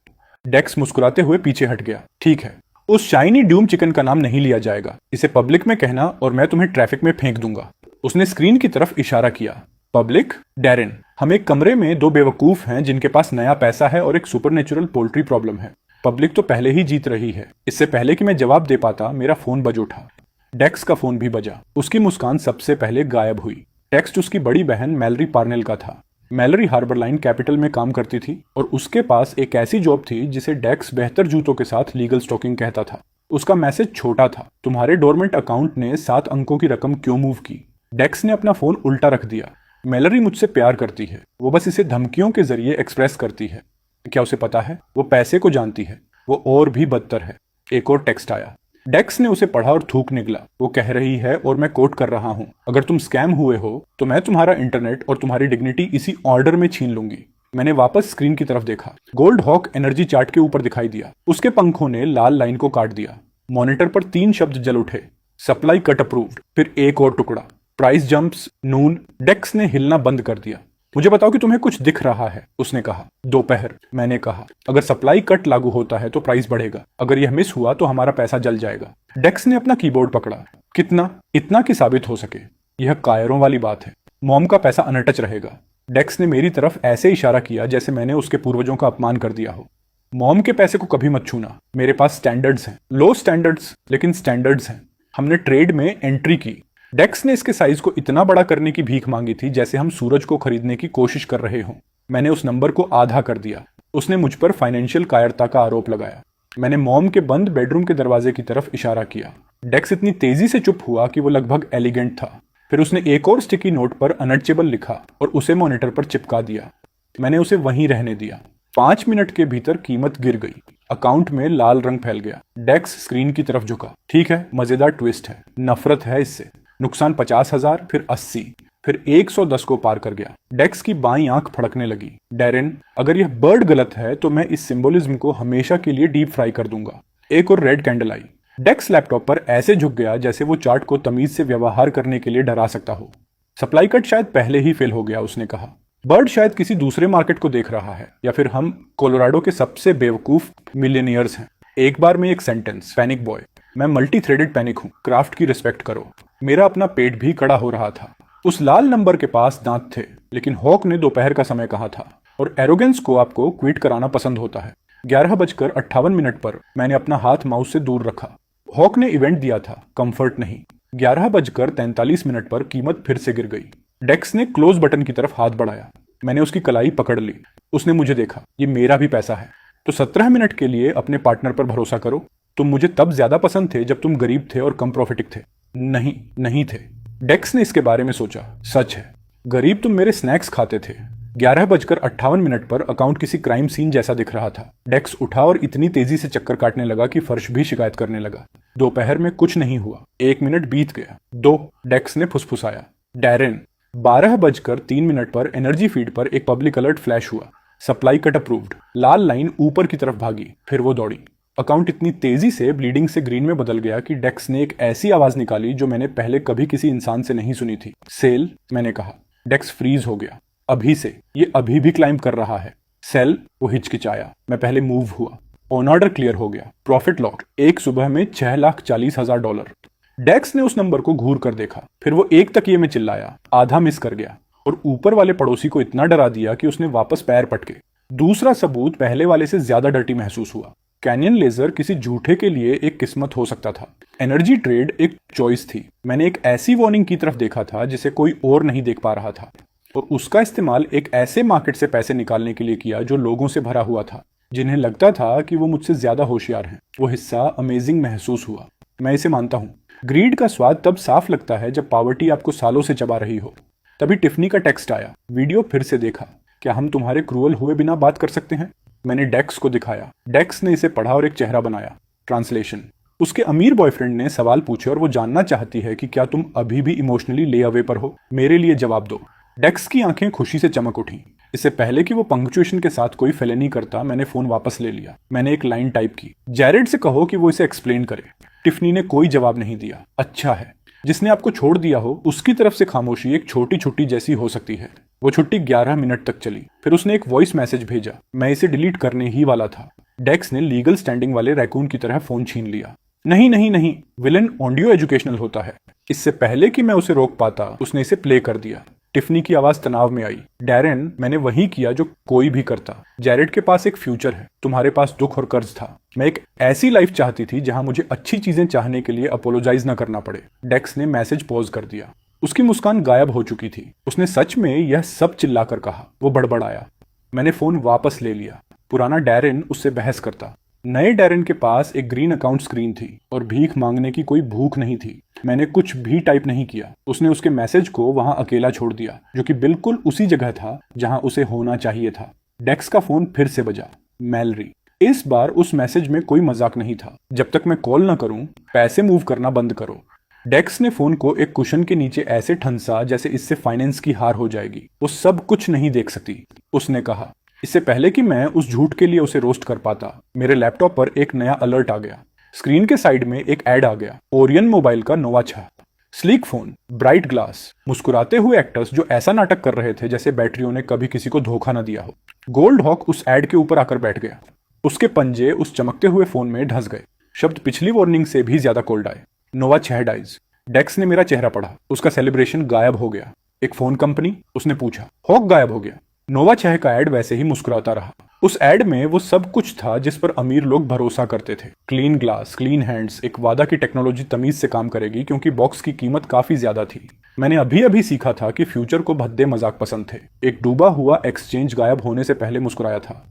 [SPEAKER 1] डेक्स मुस्कुराते हुए पीछे हट गया। ठीक है, उस शाइनी ड्यूम चिकन का नाम नहीं लिया जाएगा। इसे पब्लिक में कहना और मैं तुम्हें ट्रैफिक में फेंक दूंगा। उसने स्क्रीन की तरफ इशारा किया। पब्लिक? डैरेन, हम एक कमरे में 2 बेवकूफ हैं जिनके पास नया पैसा है और एक सुपरनेचुरल पोल्ट्री प्रॉब्लम है। पब्लिक तो पहले ही जीत रही है। इससे पहले कि मैं जवाब दे पाता मेरा फोन बज उठा। डेक्स का फोन भी बजा। उसकी मुस्कान सबसे पहले गायब हुई। टेक्स्ट उसकी बड़ी बहन मैलरी पार्नेल का था। मैलरी हार्बर लाइन कैपिटल में काम करती थी और उसके पास एक ऐसी जॉब थी जिसे डेक्स बेहतर जूतों के साथ लीगल स्टॉकिंग कहता था। उसका मैसेज छोटा था, तुम्हारे डोरमेंट अकाउंट ने 7 अंकों की रकम क्यों मूव की। डेक्स ने अपना फोन उल्टा रख दिया। मैलरी मुझसे प्यार करती है, वो बस इसे धमकियों के जरिए एक्सप्रेस करती है। क्या उसे पता है? वो पैसे को जानती है। वो और भी बदतर है। एक और टेक्स्ट आया। डेक्स ने उसे पढ़ा और थूक निकला। वो कह रही है, और मैं कोट कर रहा हूं, अगर तुम स्कैम हुए हो तो मैं तुम्हारा इंटरनेट और तुम्हारी डिग्निटी इसी ऑर्डर में छीन लूंगी। मैंने वापस स्क्रीन की तरफ देखा। गोल्ड हॉक एनर्जी चार्ट के ऊपर दिखाई दिया। उसके पंखों ने लाल लाइन को काट दिया। मॉनिटर पर 3 शब्द जल उठे, सप्लाई कट अप्रूव्ड। फिर एक और टुकड़ा, प्राइस जंप्स नून। डेक्स ने हिलना बंद कर दिया। मुझे बताओ कि तुम्हें कुछ दिख रहा है, उसने कहा। दोपहर, मैंने कहा। अगर सप्लाई कट लागू होता है तो प्राइस बढ़ेगा, अगर यह मिस हुआ तो हमारा पैसा जल जाएगा। डेक्स ने अपना कीबोर्ड पकड़ा। कितना? इतना कि साबित हो सके। यह कायरों वाली बात है। मॉम का पैसा अनटच रहेगा। डेक्स ने मेरी तरफ ऐसे इशारा किया जैसे मैंने उसके पूर्वजों का अपमान कर दिया हो। मॉम के पैसे को कभी मत छूना। मेरे पास स्टैंडर्ड्स हैं, लो स्टैंडर्ड्स, लेकिन स्टैंडर्ड्स हैं। हमने ट्रेड में एंट्री की। डेक्स ने इसके साइज को इतना बड़ा करने की भीख मांगी थी जैसे हम सूरज को खरीदने की कोशिश कर रहे हों। मैंने उस नंबर को आधा कर दिया। उसने मुझ पर फाइनेंशियल कायरता का आरोप लगाया। मैंने मॉम के बंद बेडरूम के दरवाजे की तरफ इशारा किया। डेक्स इतनी तेजी से चुप हुआ कि वो लगभग एलिगेंट था। फिर उसने एक और स्टिकी नोट पर अनटचेबल लिखा और उसे मॉनिटर पर चिपका दिया। मैंने उसे वहीं रहने दिया। 5 मिनट के भीतर कीमत गिर गई। अकाउंट में लाल रंग फैल गया। डेक्स स्क्रीन की तरफ झुका। ठीक है, मजेदार ट्विस्ट है। नफरत है इससे। नुकसान 50,000, फिर 80, फिर 110 को पार कर गया। डेक्स की बाईं आंख फड़कने लगी। डैरेन, अगर यह बर्ड गलत है तो मैं इस सिंबोलिज्म को हमेशा के लिए डीप फ्राई कर दूंगा। एक और रेड कैंडल आई। डेक्स लैपटॉप पर ऐसे झुक गया जैसे वो चार्ट को तमीज से व्यवहार करने के लिए डरा सकता हो। सप्लाई कट शायद पहले ही फेल हो गया, उसने कहा। बर्ड शायद किसी दूसरे मार्केट को देख रहा है, या फिर हम कोलोराडो के सबसे बेवकूफ मिलियनियर्स हैं। एक बार में एक सेंटेंस। पैनिक बॉय, मैं मल्टी थ्रेडेड पैनिक हूं। क्राफ्ट की रिस्पेक्ट करो। मेरा अपना पेट भी कड़ा हो रहा था। उस लाल नंबर के पास दांत थे, लेकिन हॉक ने दोपहर का समय कहा था और एरोगेंस को आपको क्विट कराना पसंद होता है। 11:58 पर मैंने अपना हाथ माउस से दूर रखा। हॉक ने इवेंट दिया था, कंफर्ट नहीं। 11:43 पर कीमत फिर से गिर गई। डेक्स ने क्लोज बटन की तरफ हाथ बढ़ाया। मैंने उसकी कलाई पकड़ ली। उसने मुझे देखा। ये मेरा भी पैसा है। तो 17 मिनट के लिए अपने पार्टनर पर भरोसा करो। तुम मुझे तब ज्यादा पसंद थे जब तुम गरीब थे और कम प्रॉफिटिक थे। नहीं, नहीं थे। डेक्स ने इसके बारे में सोचा। सच है, गरीब तुम मेरे स्नैक्स खाते थे। 11:58 पर अकाउंट किसी क्राइम सीन जैसा दिख रहा था। डेक्स उठा और इतनी तेजी से चक्कर काटने लगा कि फर्श भी शिकायत करने लगा। दोपहर में कुछ नहीं हुआ। 1 मिनट बीत गया। 2, डेक्स ने फुसफुसाया। डैरेन, 12:03 पर एनर्जी फीड पर एक पब्लिक अलर्ट फ्लैश हुआ। Supply cut approved. लाल लाइन ऊपर की तरफ भागी, फिर वो दौड़ी। अकाउंट इतनी तेजी से ब्लीडिंग से ग्रीन में बदल गया कि डेक्स ने एक ऐसी आवाज निकाली जो मैंने पहले कभी किसी इंसान से नहीं सुनी थी। सेल, मैंने कहा। डेक्स फ्रीज हो गया। अभी से, ये अभी भी क्लाइंब कर रहा है। सेल, वो हिचकिचाया। मैं पहले मूव हुआ। ऑन ऑर्डर क्लियर हो गया। प्रॉफिट लॉक, एक सुबह में $6,40,000। डेक्स ने उस नंबर को घूर कर देखा। फिर वो एक तकिए में चिल्लाया। आधा मिस कर गया और ऊपर वाले पड़ोसी को इतना डरा दिया कि उसने वापस पैर पटके। दूसरा सबूत पहले वाले से ज्यादा डर्टी महसूस हुआ। कैनियन लेजर किसी झूठे के लिए एक किस्मत हो सकता था। एनर्जी ट्रेड एक चॉइस थी। मैंने एक ऐसी वार्निंग की तरफ देखा था जिसे कोई और नहीं देख पा रहा था, और उसका इस्तेमाल एक ऐसे मार्केट से पैसे निकालने के लिए किया जो लोगों से भरा हुआ था, जिन्हें लगता था कि वो मुझसे ज्यादा होशियार हैं। वो हिस्सा अमेजिंग महसूस हुआ। मैं इसे मानता हूँ। ग्रीड का स्वाद तब साफ लगता है जब पावर्टी आपको सालों से चबा रही हो। तभी टिफनी का टेक्स्ट आया। वीडियो फिर से देखा। क्या हम तुम्हारे क्रूअल हुए बिना बात कर सकते हैं? मैंने डेक्स को दिखाया। डेक्स ने इसे पढ़ा और एक चेहरा बनाया। ट्रांसलेशन। उसके अमीर बॉयफ्रेंड ने सवाल पूछे और वो जानना चाहती है कि क्या तुम अभी भी इमोशनली ले अवे पर हो? मेरे लिए जवाब दो। डेक्स की आंखें खुशी से चमक उठी। इससे पहले कि वो पंक्चुएशन के साथ कोई फेलेनी करता, मैंने फोन वापस ले लिया। मैंने एक लाइन टाइप की। जैरेड से कहो कि वो इसे एक्सप्लेन करे। टिफनी ने कोई जवाब नहीं दिया। अच्छा है, जिसने आपको छोड़ दिया हो उसकी तरफ से खामोशी एक छोटी छुट्टी जैसी हो सकती है। वो छुट्टी 11 मिनट तक चली। फिर उसने एक वॉइस मैसेज भेजा। मैं इसे डिलीट करने ही वाला था। डेक्स ने लीगल स्टैंडिंग वाले रैकून की तरह फोन छीन लिया। नहीं नहीं नहीं, विलन ऑडियो एजुकेशनल होता है। इससे पहले कि मैं उसे रोक पाता, उसने इसे प्ले कर दिया। टिफनी की आवाज तनाव में आई। डैरेन, मैंने वही किया जो कोई भी करता। जेरेड के पास एक फ्यूचर है, तुम्हारे पास दुख और कर्ज था। मैं एक ऐसी लाइफ चाहती थी जहां मुझे अच्छी चीजें चाहने के लिए अपोलोजाइज न करना पड़े। डेक्स ने मैसेज पॉज कर दिया। उसकी मुस्कान गायब हो चुकी थी। उसने सच में यह सब चिल्लाकर कहा। वो बड़बड़ाया। मैंने फोन वापस ले लिया। पुराना डैरेन उससे बहस करता। नए डैरेन के पास एक ग्रीन अकाउंट स्क्रीन थी और भीख मांगने की कोई भूख नहीं थी। मैंने कुछ भी टाइप नहीं किया। उसने उसके मैसेज को वहां अकेला छोड़ दिया, जो कि बिल्कुल उसी जगह था जहां उसे होना चाहिए था। डेक्स का फोन फिर से बजा। मैलरी। इस बार उस मैसेज में कोई मजाक नहीं था। जब तक मैं कॉल ना करूं, पैसे मूव करना बंद करो। डेक्स ने फोन को एक कुशन के नीचे ऐसे ठनसा जैसे इससे फाइनेंस की हार हो जाएगी। वो सब कुछ नहीं देख सकती, उसने कहा। इससे पहले कि मैं उस झूठ के लिए उसे रोस्ट कर पाता, मेरे लैपटॉप पर एक नया अलर्ट आ गया। स्क्रीन के साइड में एक ऐड आ गया। ओरियन मोबाइल का नोवा 6। स्लीक फोन, ब्राइट ग्लास, मुस्कुराते हुए एक्टर्स जो ऐसा नाटक कर रहे थे जैसे बैटरियों ने कभी किसी को धोखा न दिया हो। गोल्ड हॉक उस ऐड के ऊपर आकर बैठ गया। उसके पंजे उस चमकते हुए फोन में धंस गए। शब्द पिछली वार्निंग से भी ज्यादा कोल्ड आए। नोवा 6 डाइज। डेक्स ने मेरा चेहरा पढ़ा। उसका सेलिब्रेशन गायब हो गया। एक फोन कंपनी? उसने पूछा। हॉक गायब हो गया। नोवा 6 का ऐड वैसे ही मुस्कुराता रहा। उस ऐड में वो सब कुछ था जिस पर अमीर लोग भरोसा करते थे। क्लीन ग्लास, क्लीन हैंड्स, एक वादा की टेक्नोलॉजी तमीज से काम करेगी क्योंकि बॉक्स की कीमत काफी ज्यादा थी। मैंने अभी अभी सीखा था कि फ्यूचर को भद्दे मजाक पसंद थे। एक डूबा हुआ एक्सचेंज गायब होने से पहले मुस्कुराया था।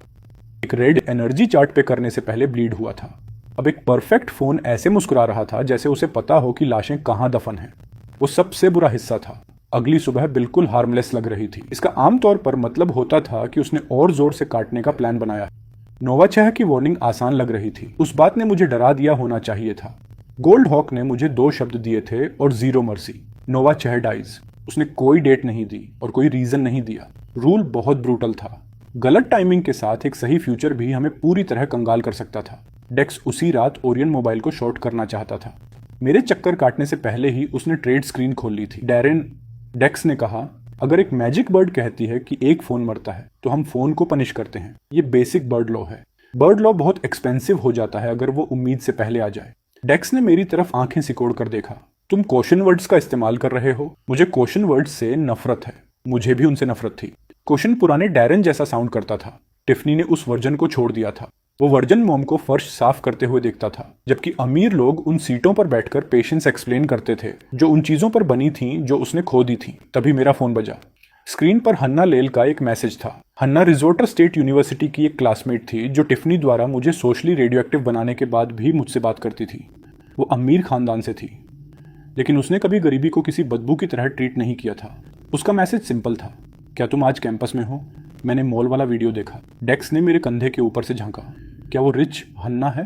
[SPEAKER 1] एक रेड एनर्जी चार्ट पे करने से पहले ब्लीड हुआ था। अब एक परफेक्ट फोन ऐसे मुस्कुरा रहा था जैसे उसे पता हो कि लाशें कहाँ दफन हैं। वो सबसे बुरा हिस्सा था। अगली सुबह बिल्कुल हार्मलेस लग रही थी। इसका आमतौर पर मतलब होता था कि उसने और जोर से काटने का प्लान बनाया। नोवा 6 की वार्निंग आसान लग रही थी। उस बात ने मुझे डरा दिया होना चाहिए था। गोल्ड हॉक ने मुझे 2 शब्द दिए थे और 0 मर्सी। नोवा 6 डाइज। उसने कोई डेट नहीं दी और कोई रीजन नहीं दिया। रूल बहुत ब्रूटल था। गलत टाइमिंग के साथ एक सही फ्यूचर भी हमें पूरी तरह कंगाल कर सकता था। डेक्स उसी रात ओरियन मोबाइल को शॉर्ट करना चाहता था। मेरे चक्कर काटने से पहले ही उसने ट्रेड स्क्रीन खोल ली थी। डेक्स ने कहा, अगर एक मैजिक बर्ड कहती है कि एक फोन मरता है तो हम फोन को पनिश करते हैं। ये बेसिक बर्ड लॉ है। बर्ड लॉ बहुत एक्सपेंसिव हो जाता है अगर वो उम्मीद से पहले आ जाए। डेक्स ने मेरी तरफ आंखें सिकोड़ कर देखा। तुम क्वेश्चन वर्ड्स का इस्तेमाल कर रहे हो। मुझे क्वेश्चन वर्ड्स से नफरत है। मुझे भी उनसे नफरत थी। क्वेश्चन पुराने डैरेन जैसा साउंड करता था। टिफनी ने उस वर्जन को छोड़ दिया था। वो वर्जन मॉम को फर्श साफ करते हुए देखता था, जबकि अमीर लोग उन सीटों पर बैठकर पेशेंस एक्सप्लेन करते थे जो उन चीजों पर बनी थीं जो उसने खो दी थी। तभी मेरा फोन बजा। स्क्रीन पर हन्ना लेल का एक मैसेज था। हन्ना रिजोर्टर स्टेट यूनिवर्सिटी की एक क्लासमेट थी जो टिफनी द्वारा मुझे सोशली रेडियो एक्टिव बनाने के बाद भी मुझसे बात करती थी। वो अमीर खानदान से थी, लेकिन उसने कभी गरीबी को किसी बदबू की तरह ट्रीट नहीं किया था। उसका मैसेज सिंपल था, क्या तुम आज कैंपस में हो? मैंने मॉल वाला वीडियो देखा। डेक्स ने मेरे कंधे के ऊपर से झांका। क्या वो रिच हन्ना है?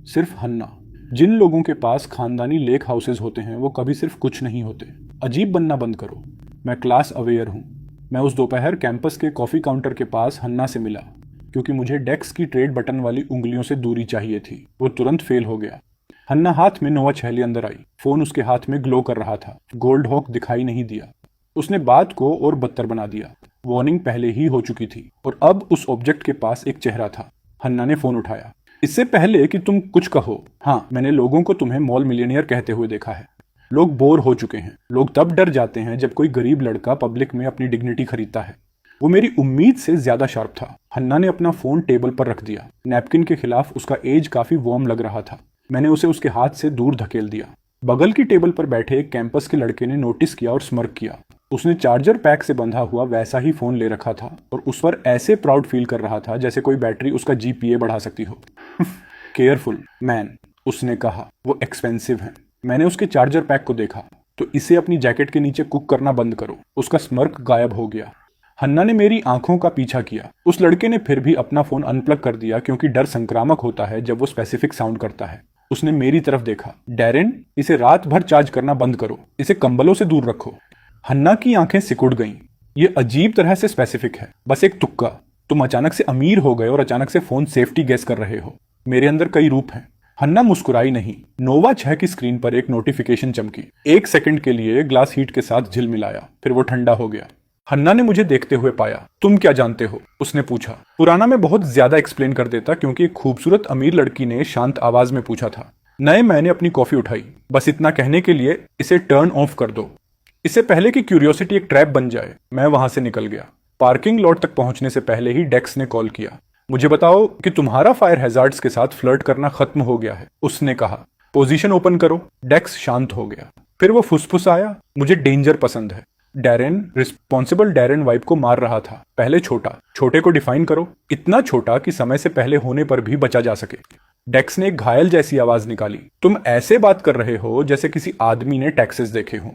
[SPEAKER 1] सिर्फ हन्ना। जिन लोगों के पास खानदानी लेक हाउसेज होते हैं वो कभी सिर्फ कुछ नहीं होते। अजीब बनना बंद करो। मैं क्लास अवेयर हूँ। मैं उस दोपहर कैंपस के कॉफी काउंटर के पास हन्ना से मिला क्योंकि मुझे डेक्स की ट्रेड बटन वाली उंगलियों से दूरी चाहिए थी। वो तुरंत फेल हो गया। हन्ना हाथ में नोवा 6 लिए अंदर आई। फोन उसके हाथ में ग्लो कर रहा था। गोल्ड हॉक दिखाई नहीं दिया। उसने बात को और बदतर बना दिया। वार्निंग पहले ही हो चुकी थी और अब उस ऑब्जेक्ट के पास एक चेहरा था। हन्ना ने फोन उठाया। इससे पहले कि तुम कुछ कहो, हाँ, मैंने लोगों को तुम्हें मॉल मिलियनियर कहते हुए देखा है। लोग बोर हो चुके हैं। लोग तब डर जाते हैं जब कोई गरीब लड़का पब्लिक में अपनी डिग्निटी खरीदता है। वो मेरी उम्मीद से ज्यादा शार्प था। हन्ना ने अपना फोन टेबल पर रख दिया। नैपकिन के खिलाफ उसका एज काफी वार्म लग रहा था। मैंने उसे उसके हाथ से दूर धकेल दिया। बगल की टेबल पर बैठे एक कैंपस के लड़के ने नोटिस किया और स्मर्क किया। उसने चार्जर पैक से बंधा हुआ वैसा ही फोन ले रखा था और उस पर ऐसे प्राउड फील कर रहा था जैसे कोई बैटरी उसका जीपीए बढ़ा सकती हो। केयरफुल मैन, उसने कहा, वो एक्सपेंसिव है। मैंने उसके चार्जर पैक को देखा। तो इसे अपनी जैकेट के नीचे कुक करना बंद करो। उसका स्मर्क गायब हो गया। हन्ना ने मेरी आंखों का पीछा किया। उस लड़के ने फिर भी अपना फोन अनप्लग कर दिया क्योंकि डर संक्रामक होता है जब वो स्पेसिफिक साउंड करता है। उसने मेरी तरफ देखा। डैरेन, इसे रात भर चार्ज करना बंद करो। इसे कंबलों से दूर रखो। हन्ना की आंखें सिकुड़ गईं। ये अजीब तरह से स्पेसिफिक है, बस एक तुक्का। तुम अचानक से अमीर हो गए और अचानक से फोन सेफ्टी गैस कर रहे हो। मेरे अंदर कई रूप हैं। हन्ना मुस्कुराई नहीं। नोवा 6 की स्क्रीन पर एक नोटिफिकेशन चमकी। 1 सेकंड के लिए ग्लास हीट के साथ झिलमिलाया, फिर वो ठंडा हो गया। हन्ना ने मुझे देखते हुए पाया। तुम क्या जानते हो? उसने पूछा। पुराना मैं बहुत ज्यादा एक्सप्लेन कर देता क्योंकि एक खूबसूरत अमीर लड़की ने शांत आवाज में पूछा था। नए मैंने अपनी कॉफी उठाई। बस इतना कहने के लिए, इसे टर्न ऑफ कर दो। इससे पहले कि क्यूरियोसिटी एक ट्रैप बन जाए, मैं वहां से निकल गया। पार्किंग लॉट तक पहुंचने से पहले ही डेक्स ने कॉल किया। मुझे बताओ कि तुम्हारा फायर हैजार्ड्स के साथ फ्लर्ट करना खत्म हो गया है, उसने कहा। पोजीशन ओपन करो। डेक्स शांत हो गया। फिर वो फुसफुसाया, मुझे डेंजर पसंद है। डैरेन रिस्पॉन्सिबल डैरेन वाइफ को मार रहा था। पहले छोटा, छोटे को डिफाइन करो। इतना छोटा कि समय से पहले होने पर भी बचा जा सके। डेक्स ने एक घायल जैसी आवाज निकाली। तुम ऐसे बात कर रहे हो जैसे किसी आदमी ने टैक्सेस देखे हों।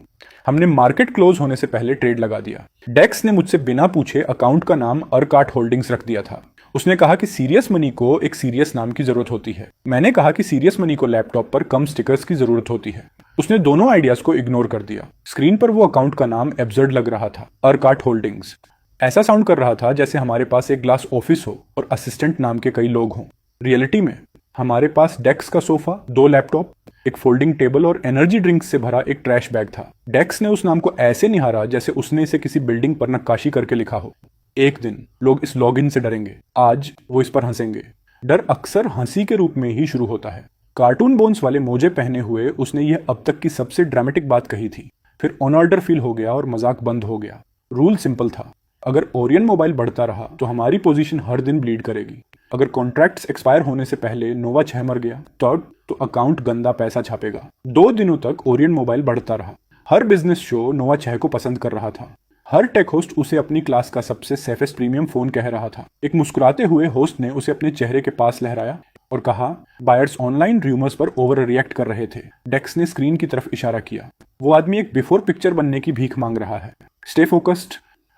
[SPEAKER 1] हमने मार्केट क्लोज होने से पहले ट्रेड लगा दिया। डेक्स ने मुझसे बिना पूछे अकाउंट का नाम अर्काट होल्डिंग्स रख दिया था। उसने कहा कि सीरियस मनी को एक सीरियस नाम की जरूरत होती है। मैंने कहा कि सीरियस मनी को लैपटॉप पर कम स्टिकर्स की जरूरत होती है। उसने दोनों आइडियाज को इग्नोर कर दिया। स्क्रीन पर वो अकाउंट का नाम एब्सर्ड लग रहा था, अर्काट होल्डिंग्स। ऐसा साउंड कर रहा था जैसे हमारे पास एक ग्लास ऑफिस हो और असिस्टेंट नाम के कई लोग हों। रियलिटी में हमारे पास डेक्स का सोफा, 2 लैपटॉप, एक फोल्डिंग टेबल और एनर्जी ड्रिंक्स से भरा एक ट्रैश बैग था। डेक्स ने उस नाम को ऐसे निहारा जैसे उसने इसे किसी बिल्डिंग पर नक्काशी करके लिखा हो। एक दिन लोग इस लॉगिन से डरेंगे। आज वो इस पर हंसेंगे। डर अक्सर हंसी के रूप में ही शुरू होता है। कार्टून बोन्स वाले मोजे पहने हुए उसने यह अब तक की सबसे ड्रामेटिक बात कही थी। फिर ऑनऑर्डर फील हो गया और मजाक बंद हो गया। रूल सिंपल था, अगर ओरियन मोबाइल बढ़ता रहा तो हमारी पोजीशन हर दिन ब्लीड करेगी। अगर कॉन्ट्रैक्ट्स एक्सपायर होने से पहले नोवा 6 मर गया तो अकाउंट गंदा पैसा छापेगा। 2 दिनों तक ओरियन मोबाइल बढ़ता रहा। हर बिजनेस शो नोवा 6 को पसंद कर रहा था। हर टेक होस्ट उसे अपनी क्लास का सबसे सेफेस्ट प्रीमियम फोन कह रहा था। एक मुस्कुराते हुए होस्ट ने उसे अपने चेहरे के पास लहराया और कहा, बायर्स ऑनलाइन र्यूमर्स पर ओवर रिएक्ट कर रहे थे। डेक्स ने स्क्रीन की तरफ इशारा किया। वो आदमी एक बिफोर पिक्चर बनने की भीख मांग रहा है। Stay focused.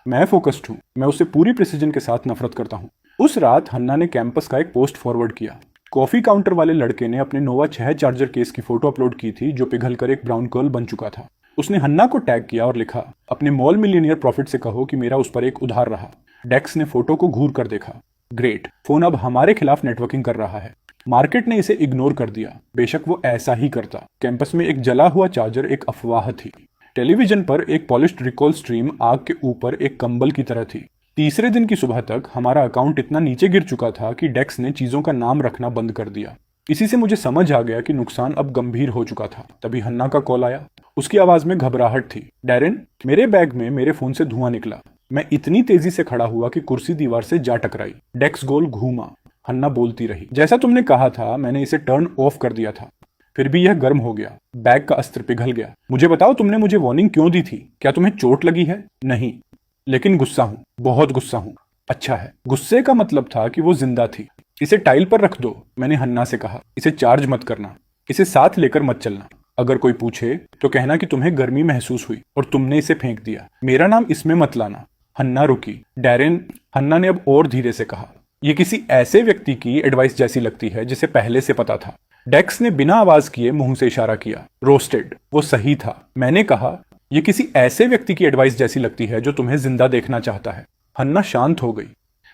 [SPEAKER 1] मैं फोकस्ड हूँ। मैं उसे पूरी प्रिसीजन के साथ नफरत करता हूँ। उस रात हन्ना ने कैंपस का एक पोस्ट फॉरवर्ड किया। कॉफी काउंटर वाले लड़के ने अपने नोवा 6 चार्जर केस की फोटो अपलोड की थी जो पिघलकर एक ब्राउन कर्ल बन चुका था। उसने हन्ना को टैग किया और लिखा, अपने मॉल मिलियनियर प्रॉफिट से कहो कि मेरा उस पर एक उधार रहा। डेक्स ने फोटो को घूर कर देखा। ग्रेट, फोन अब हमारे खिलाफ नेटवर्किंग कर रहा है। मार्केट ने इसे इग्नोर कर दिया। बेशक वो ऐसा ही करता। कैंपस में एक जला हुआ चार्जर एक अफवाह थी। टेलीविजन पर एक पॉलिश्ड रिकॉल स्ट्रीम आग के ऊपर एक कंबल की तरह थी। तीसरे दिन की सुबह तक हमारा अकाउंट इतना नीचे गिर चुका था कि डेक्स ने चीजों का नाम रखना बंद कर दिया। इसी से मुझे समझ आ गया कि नुकसान अब गंभीर हो चुका था। तभी हन्ना का कॉल आया। उसकी आवाज में घबराहट थी। डैरेन, मेरे बैग में मेरे फोन से धुआं निकला। मैं इतनी तेजी से खड़ा हुआ कि कुर्सी दीवार से जा टकराई। डेक्स गोल घूमा। हन्ना बोलती रही, जैसा तुमने कहा था मैंने इसे टर्न ऑफ कर दिया था, फिर भी यह गर्म हो गया। बैग का अस्त्र पिघल गया। मुझे बताओ, तुमने मुझे वार्निंग क्यों दी थी? क्या तुम्हें चोट लगी है? नहीं, लेकिन गुस्सा हूं, बहुत गुस्सा हूं। अच्छा है। गुस्से का मतलब था कि वो जिंदा थी। इसे टाइल पर रख दो, मैंने हन्ना से कहा। इसे चार्ज मत करना। इसे साथ लेकर मत चलना। अगर कोई पूछे तो कहना कि तुम्हें गर्मी महसूस हुई और तुमने इसे फेंक दिया। मेरा नाम इसमें मत लाना। हन्ना रुकी। डैरेन, हन्ना ने अब और धीरे से कहा, यह किसी ऐसे व्यक्ति की एडवाइस जैसी लगती है जिसे पहले से पता था। डेक्स ने बिना आवाज किए मुंह से इशारा किया। रोस्टेड। वो सही था। मैंने कहा, यह किसी ऐसे व्यक्ति की एडवाइस जैसी लगती है जो तुम्हें जिंदा देखना चाहता है। हन्ना शांत हो गई।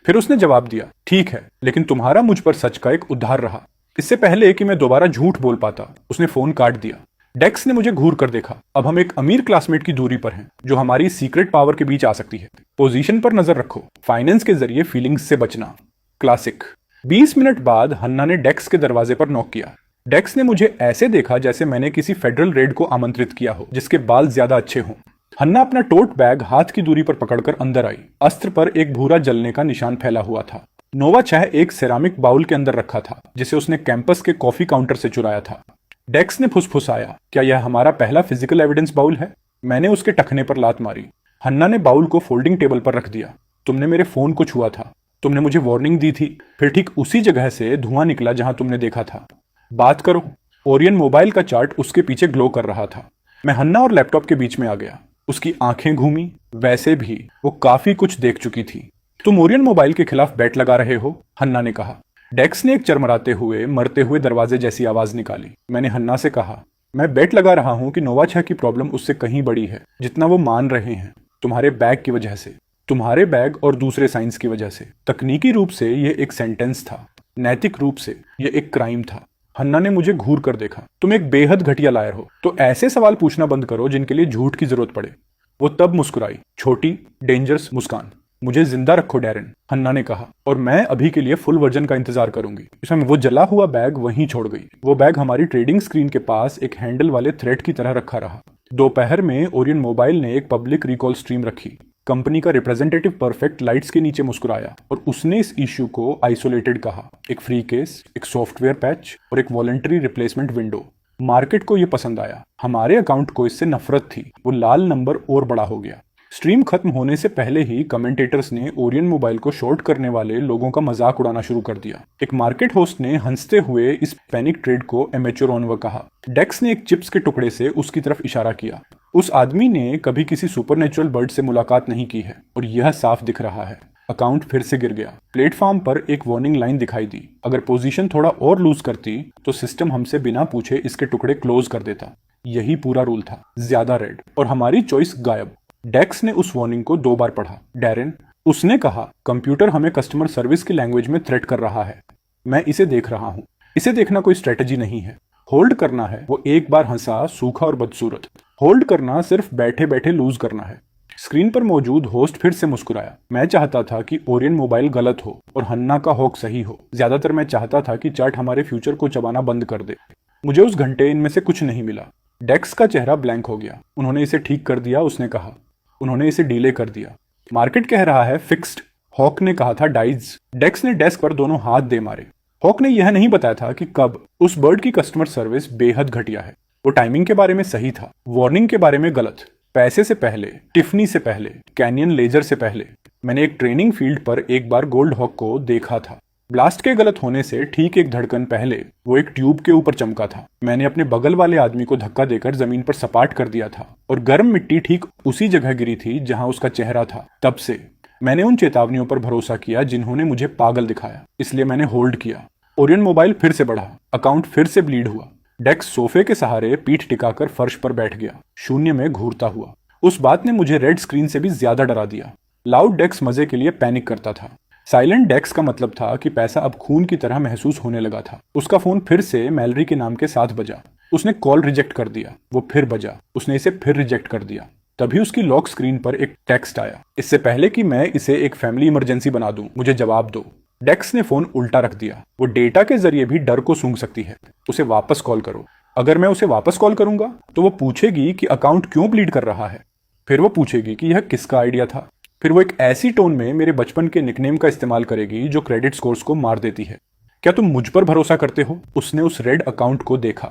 [SPEAKER 1] फिर उसने जवाब दिया, ठीक है, लेकिन तुम्हारा मुझ पर सच का एक उद्धार रहा। इससे पहले कि मैं दोबारा झूठ बोल पाता, उसने फोन काट दिया। डेक्स ने मुझे घूर कर देखा। अब हम एक अमीर क्लासमेट की दूरी पर हैं, जो हमारी सीक्रेट पावर के बीच आ सकती है। पोजीशन पर नजर रखो। फाइनेंस के जरिए फीलिंग्स से बचना। क्लासिक। 20 मिनट बाद हन्ना ने डेक्स के दरवाजे पर नॉक किया। डेक्स ने मुझे ऐसे देखा जैसे मैंने किसी फेडरल रेड को आमंत्रित किया हो जिसके बाल ज्यादा अच्छे हों। हन्ना अपना टोट बैग हाथ की दूरी पर पकड़कर अंदर आई। अस्त्र पर एक भूरा जलने का निशान फैला हुआ था। नोवा 6 एक सेरामिक बाउल के अंदर रखा था जिसे उसने कैंपस के कॉफी काउंटर से चुराया था। डेक्स ने फुसफुसाया, क्या यह हमारा पहला फिजिकल एविडेंस बाउल है? मैंने उसके टखने पर लात मारी। हन्ना ने बाउल को फोल्डिंग टेबल पर रख दिया। तुमने मेरे फोन को छुआ था। तुमने मुझे वार्निंग दी थी। फिर ठीक उसी जगह से धुआं निकला जहां तुमने देखा था। बात करो। ओरियन मोबाइल का चार्ट उसके पीछे ग्लो कर रहा था। मैं हन्ना और लैपटॉप के बीच में आ गया। उसकी आंखें घूमी। वैसे भी वो काफी कुछ देख चुकी थी। तुम ओरियन मोबाइल के खिलाफ बैट लगा रहे हो? हन्ना ने कहा। डेक्स ने एक चरमराते हुए, मरते हुए दरवाजे जैसी आवाज निकाली। मैंने हन्ना से कहा, मैं बेट लगा रहा हूं कि नोवा 6 की प्रॉब्लम उससे कहीं बड़ी है जितना वो मान रहे हैं। तुम्हारे बैग की वजह से, तुम्हारे बैग और दूसरे साइंस की वजह से। तकनीकी रूप से यह एक सेंटेंस था, नैतिक रूप से यह एक क्राइम था। हन्ना ने मुझे घूर कर देखा। तुम एक बेहद घटिया लायर हो, तो ऐसे सवाल पूछना बंद करो जिनके लिए झूठ की जरूरत पड़े। वो तब मुस्कुराई, छोटी डेंजरस मुस्कान। मुझे जिंदा रखो डैरेन, हन्ना ने कहा, और मैं अभी के लिए फुल वर्जन का इंतजार करूंगी। इसमें वो जला हुआ बैग वहीं छोड़ गई। वो बैग हमारी ट्रेडिंग स्क्रीन के पास एक हैंडल वाले थ्रेड की तरह रखा रहा। दोपहर में ओरियन मोबाइल ने एक पब्लिक रिकॉल स्ट्रीम रखी। कंपनी का रिप्रेजेंटेटिव परफेक्ट लाइट्स के नीचे मुस्कुराया और उसने इस इश्यू को आइसोलेटेड कहा, एक फ्री केस, एक सॉफ्टवेयर पैच और एक वॉलंटरी रिप्लेसमेंट विंडो। मार्केट को यह पसंद आया, हमारे अकाउंट को इससे नफरत थी। वो लाल नंबर और बड़ा हो गया। स्ट्रीम खत्म होने से पहले ही कमेंटेटर्स ने ओरियन मोबाइल को शॉर्ट करने वाले लोगों का मजाक उड़ाना शुरू कर दिया। एक मार्केट होस्ट ने हंसते हुए इस पैनिक ट्रेड को एमेच्योर ऑनवर कहा। डेक्स ने एक चिप्स के टुकड़े से उसकी तरफ इशारा किया। उस आदमी ने कभी किसी सुपरनेचुरल बर्ड से मुलाकात नहीं की है और यह साफ दिख रहा है। अकाउंट फिर से गिर गया। प्लेटफॉर्म पर एक वार्निंग लाइन दिखाई दी। अगर पोजीशन थोड़ा और लूज करती तो सिस्टम हमसे बिना पूछे इसके टुकड़े क्लोज कर देता। यही पूरा रूल था, ज्यादा रेड, और हमारी चॉइस गायब। डेक्स ने उस वार्निंग को 2 बार पढ़ा। डैरेन, उसने कहा, कंप्यूटर हमें कस्टमर सर्विस की लैंग्वेज में थ्रेट कर रहा है। मैं इसे देख रहा हूं। इसे देखना कोई स्ट्रेटजी नहीं है। होल्ड करना है। वो एक बार हंसा, सूखा और बदसूरत। होल्ड करना सिर्फ बैठे बैठे लूज करना है। स्क्रीन पर मौजूद होस्ट फिर से मुस्कुराया। मैं चाहता था कि ओरियन मोबाइल गलत हो और हन्ना का हॉक सही हो। ज्यादातर मैं चाहता था कि चार्ट हमारे फ्यूचर को चबाना बंद कर दे। मुझे उस घंटे इनमें से कुछ नहीं मिला। डेक्स का चेहरा ब्लैंक हो गया। उन्होंने इसे ठीक कर दिया, उसने कहा। उन्होंने इसे डीले कर दिया। मार्केट कह रहा है फिक्स्ड। हॉक ने कहा था डाइज। डेक्स ने डेस्क पर दोनों हाथ दे मारे। हॉक ने यह नहीं बताया था कि कब। उस बर्ड की कस्टमर सर्विस बेहद घटिया है। वो टाइमिंग के बारे में सही था, वार्निंग के बारे में गलत। पैसे से पहले, टिफनी से पहले, कैनियन लेजर से पहले। मैंने एक ट्रेनिंग फील्ड पर एक बार गोल्ड हॉक को देखा था। ब्लास्ट के गलत होने से ठीक एक धड़कन पहले वो एक ट्यूब के ऊपर चमका था। मैंने अपने बगल वाले आदमी को धक्का देकर जमीन पर सपाट कर दिया था और गर्म मिट्टी ठीक उसी जगह गिरी थी जहां उसका चेहरा था। तब से मैंने उन चेतावनियों पर भरोसा किया जिन्होंने मुझे पागल दिखाया। इसलिए मैंने होल्ड किया। ओरियन मोबाइल फिर से बढ़ा। अकाउंट फिर से ब्लीड हुआ। डेक्स सोफे के सहारे पीठ टिकाकर फर्श पर बैठ गया, शून्य में घूरता हुआ। उस बात ने मुझे रेड स्क्रीन से भी ज्यादा डरा दिया। लाउड डेक्स मजे के लिए पैनिक करता था। साइलेंट डेक्स का मतलब था कि पैसा अब खून की तरह महसूस होने लगा था। उसका फोन फिर से मैलरी के नाम के साथ बजा। उसने कॉल रिजेक्ट कर दिया। वो फिर बजा। उसने इसे फिर रिजेक्ट कर दिया। तभी उसकी लॉक स्क्रीन पर एक टेक्स्ट आया। इससे पहले कि मैं इसे एक फैमिली इमरजेंसी बना दूं, मुझे जवाब दो। डेक्स ने फोन उल्टा रख दिया। वो डेटा के जरिए भी डर को सूंघ सकती है। उसे वापस कॉल करो। अगर मैं उसे वापस कॉल करूंगा तो वो पूछेगी कि अकाउंट क्यों ब्लीड कर रहा है। फिर वो पूछेगी कि यह किसका आइडिया था। फिर वो एक ऐसी टोन में मेरे बचपन के निकनेम का इस्तेमाल करेगी जो क्रेडिट स्कोर्स को मार देती है। क्या तुम मुझ पर भरोसा करते हो? उसने उस रेड अकाउंट को देखा।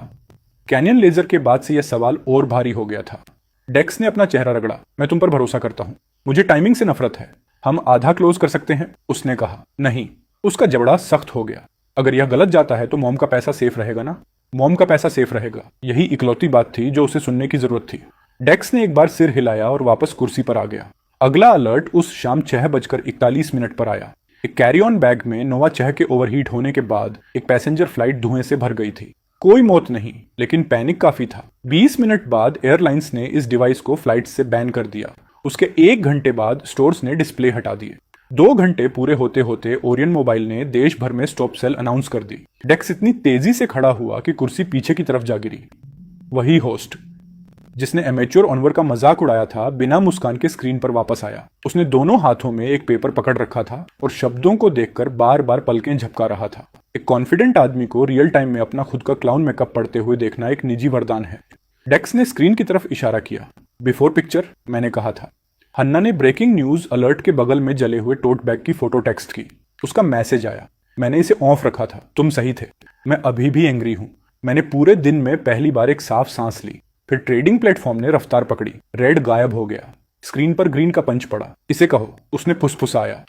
[SPEAKER 1] कैनियन लेजर के बाद से यह सवाल और भारी हो गया था। डेक्स ने अपना चेहरा रगड़ा। मैं तुम पर भरोसा करता हूं। मुझे टाइमिंग से नफरत है। हम आधा क्लोज कर सकते हैं, उसने कहा। नहीं। उसका जबड़ा सख्त हो गया। अगर यह गलत जाता है तो मॉम का पैसा सेफ रहेगा ना? मॉम का पैसा सेफ रहेगा। यही इकलौती बात थी जो उसे सुनने की जरूरत थी। डेक्स ने एक बार सिर हिलाया और वापस कुर्सी पर आ गया। अगला अलर्ट उस शाम 6:41 पर आया। एक कैरी ऑन बैग में नोवा 6 के ओवरहीट होने के बाद एक पैसेंजर फ्लाइट धुएं से भर गई थी। कोई मौत नहीं, लेकिन पैनिक काफी था। 20 मिनट बाद एयरलाइंस ने इस डिवाइस को फ्लाइट से बैन कर दिया। उसके 1 घंटे बाद स्टोर्स ने डिस्प्ले हटा दिए। 2 घंटे पूरे होते होते ओरियन मोबाइल ने देश भर में स्टॉप सेल अनाउंस कर दी। डेक्स इतनी तेजी से खड़ा हुआ कि कुर्सी पीछे की तरफ जा गिरी। वही होस्ट जिसने एमेच्योर ऑनवर का मजाक उड़ाया था, बिना मुस्कान के स्क्रीन पर वापस आया। उसने दोनों हाथों में एक पेपर पकड़ रखा था और शब्दों को देखकर बार बार पलकें झपका रहा था। एक कॉन्फिडेंट आदमी को रियल टाइम में अपना खुद का क्लाउन मेकअप पढ़ते हुए देखना एक निजी वरदान है। डेक्स ने स्क्रीन की तरफ इशारा किया। बिफोर पिक्चर, मैंने कहा था। हन्ना ने ब्रेकिंग न्यूज अलर्ट के बगल में जले हुए टोट बैग की फोटो टेक्स्ट की। उसका मैसेज आया। मैंने इसे ऑफ रखा था। तुम सही थे। मैं अभी भी एंग्री हूं। मैंने पूरे दिन में पहली बार एक साफ सांस ली। फिर ट्रेडिंग प्लेटफॉर्म ने रफ्तार पकड़ी। रेड गायब हो गया। स्क्रीन पर ग्रीन का पंच पड़ा। इसे कहो, उसने फुसफुसाया।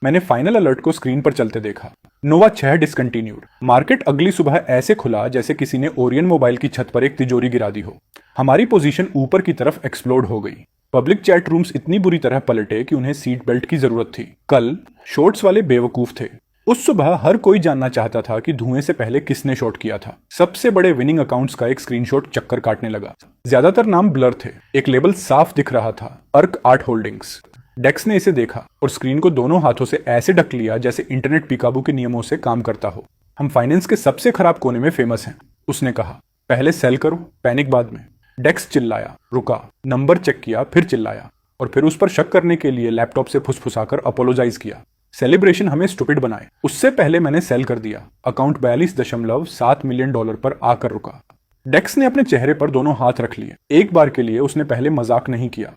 [SPEAKER 1] मैंने फाइनल अलर्ट को स्क्रीन पर चलते देखा। नोवा 6 डिसकंटिन्यूड। मार्केट अगली सुबह ऐसे खुला जैसे किसी ने ओरियन मोबाइल की छत पर एक तिजोरी गिरा दी हो। हमारी पोजीशन ऊपर की तरफ एक्सप्लोड हो गई। पब्लिक चैट रूम्स इतनी बुरी तरह पलटे कि उन्हें सीट बेल्ट की जरूरत थी। कल शॉर्ट्स वाले बेवकूफ थे। उस सुबह हर कोई जानना चाहता था कि धुएं से पहले किसने शॉर्ट किया था। सबसे बड़े विनिंग अकाउंट्स का एक स्क्रीनशॉट चक्कर काटने लगा। ज्यादातर नाम ब्लर थे। एक लेबल साफ दिख रहा था, अर्क आर्ट होल्डिंग्स। डेक्स ने इसे देखा और स्क्रीन को दोनों हाथों से ऐसे ढक लिया जैसे इंटरनेट पीकाबू के नियमों से काम करता हो। हम फाइनेंस के सबसे खराब कोने में फेमस हैं, उसने कहा। पहले सेल करो, पैनिक बाद में। डेक्स चिल्लाया, रुका, नंबर चेक किया, फिर चिल्लाया और फिर उस पर शक करने के लिए लैपटॉप से फुसफुसाकर अपोलोजाइज किया। सेलिब्रेशन हमें स्टूपिड बनाए। उससे पहले मैंने सेल कर दिया। अकाउंट $42.7 मिलियन पर आकर रुका। डेक्स ने अपने चेहरे पर दोनों हाथ रख लिए। एक बार के लिए उसने पहले मजाक नहीं किया।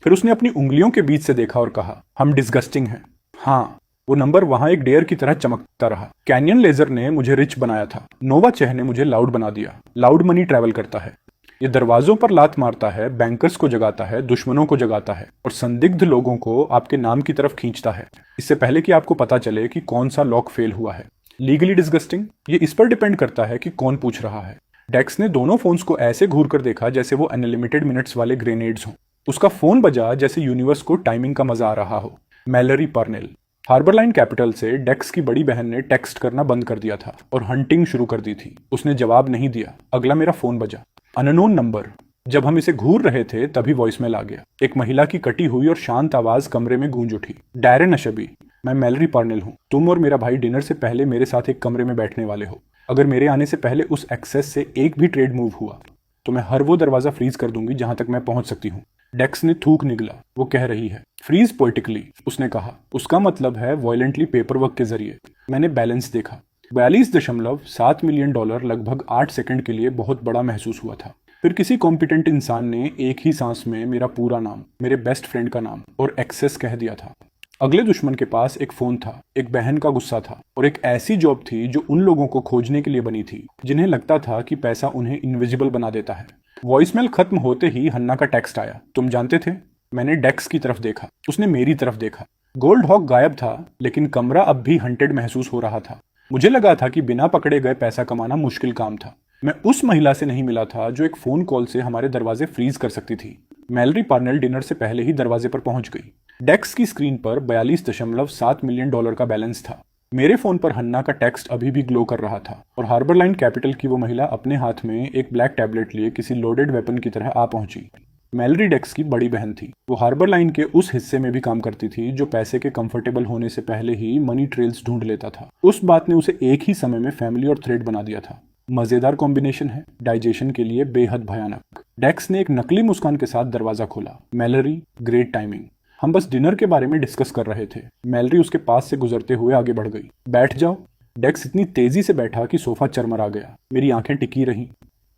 [SPEAKER 1] फिर उसने अपनी उंगलियों के बीच से देखा और कहा, हम डिस्गस्टिंग हैं। हाँ, वो नंबर वहां एक डेयर की तरह चमकता रहा। कैनियन लेजर ने मुझे रिच बनाया था, नोवा चेह ने मुझे लाउड बना दिया। लाउड मनी ट्रैवल करता है, ये दरवाजों पर लात मारता है, बैंकर्स को जगाता है, दुश्मनों को जगाता है और संदिग्ध लोगों को आपके नाम की तरफ खींचता है, इससे पहले कि आपको पता चले कि कौन सा लॉक फेल हुआ है। लीगली डिस्गस्टिंग, ये इस पर डिपेंड करता है कि कौन पूछ रहा है। डेक्स ने दोनों फोन्स को ऐसे घूर कर देखा जैसे वो अनलिमिटेड मिनट्स वाले ग्रेनेड्स हों। उसका फोन बजा जैसे यूनिवर्स को टाइमिंग का मजा आ रहा हो। Malory Parnell. हार्बरलाइन कैपिटल से डेक्स की बड़ी बहन ने टेक्स्ट करना बंद कर दिया था और हंटिंग शुरू कर दी थी। उसने जवाब नहीं दिया। अगला मेरा फोन बजा। Unknown number. जब हम इसे घूर रहे थे तभी वॉइसमेल आ गया। एक महिला की कटी हुई और शांत आवाज कमरे में गूंज उठी। डैरेन अशबी, मैं मैलरी पार्नेल हूँ। तुम और मेरा भाई डिनर से पहले मेरे साथ एक कमरे में बैठने वाले हो। अगर मेरे आने से पहले उस एक्सेस से एक भी ट्रेड मूव हुआ तो मैं हर वो दरवाजा फ्रीज कर दूंगी जहां तक मैं पहुंच सकती हूँ। डेक्स ने थूक निगला। वो कह रही है फ्रीज पोएटिकली, उसने कहा। उसका मतलब है वॉयलेंटली पेपरवर्क के जरिए। मैंने बैलेंस देखा। 42.7 मिलियन डॉलर लगभग 8 सेकंड के लिए बहुत बड़ा महसूस हुआ था। फिर किसी कॉम्पिटेंट इंसान ने एक ही सांस में मेरा पूरा नाम, मेरे बेस्ट फ्रेंड का नाम और एक्सेस कह दिया था। अगले दुश्मन के पास एक फोन था, एक बहन का गुस्सा था और एक ऐसी जॉब थी जो उन लोगों को खोजने के लिए बनी थी जिन्हें लगता था कि पैसा उन्हें इनविजिबल बना देता है। वॉइसमेल खत्म होते ही हन्ना का टेक्स्ट आया, तुम जानते थे? मैंने डेक्स की तरफ देखा। उसने मेरी तरफ देखा। गोल्ड हॉक गायब था लेकिन कमरा अब भी हंटेड महसूस हो रहा था। मुझे लगा था कि बिना पकड़े गए पैसा कमाना मुश्किल काम था। मैं उस महिला से नहीं मिला था जो एक फोन कॉल से हमारे दरवाजे फ्रीज कर सकती थी। मैलरी पार्नेल डिनर से पहले ही दरवाजे पर पहुंच गई। डेक्स की स्क्रीन पर 42.7 मिलियन डॉलर का बैलेंस था। मेरे फोन पर हन्ना का टेक्स्ट अभी भी ग्लो कर रहा था और हार्बरलाइन कैपिटल की वो महिला अपने हाथ में एक ब्लैक टैबलेट लिए किसी लोडेड वेपन की तरह आ पहुंची। मैलरी डेक्स की बड़ी बहन थी। वो हार्बरलाइन के उस हिस्से में भी काम करती थी जो पैसे के कंफर्टेबल होने से पहले ही मनी ट्रेल्स ढूंढ लेता था। उस बात ने उसे एक ही समय में फैमिली और थ्रेड बना दिया था। मजेदार कॉम्बिनेशन है, डाइजेशन के लिए बेहद भयानक। डेक्स ने एक नकली मुस्कान के साथ दरवाजा खोला। Malory, great timing. हम बस डिनर के बारे में डिस्कस कर रहे थे। मैलरी उसके पास से गुजरते हुए आगे बढ़ गई। बैठ जाओ। डेक्स इतनी तेजी से बैठा कि सोफा चरमरा गया। मेरी आंखें टिकी रहीं।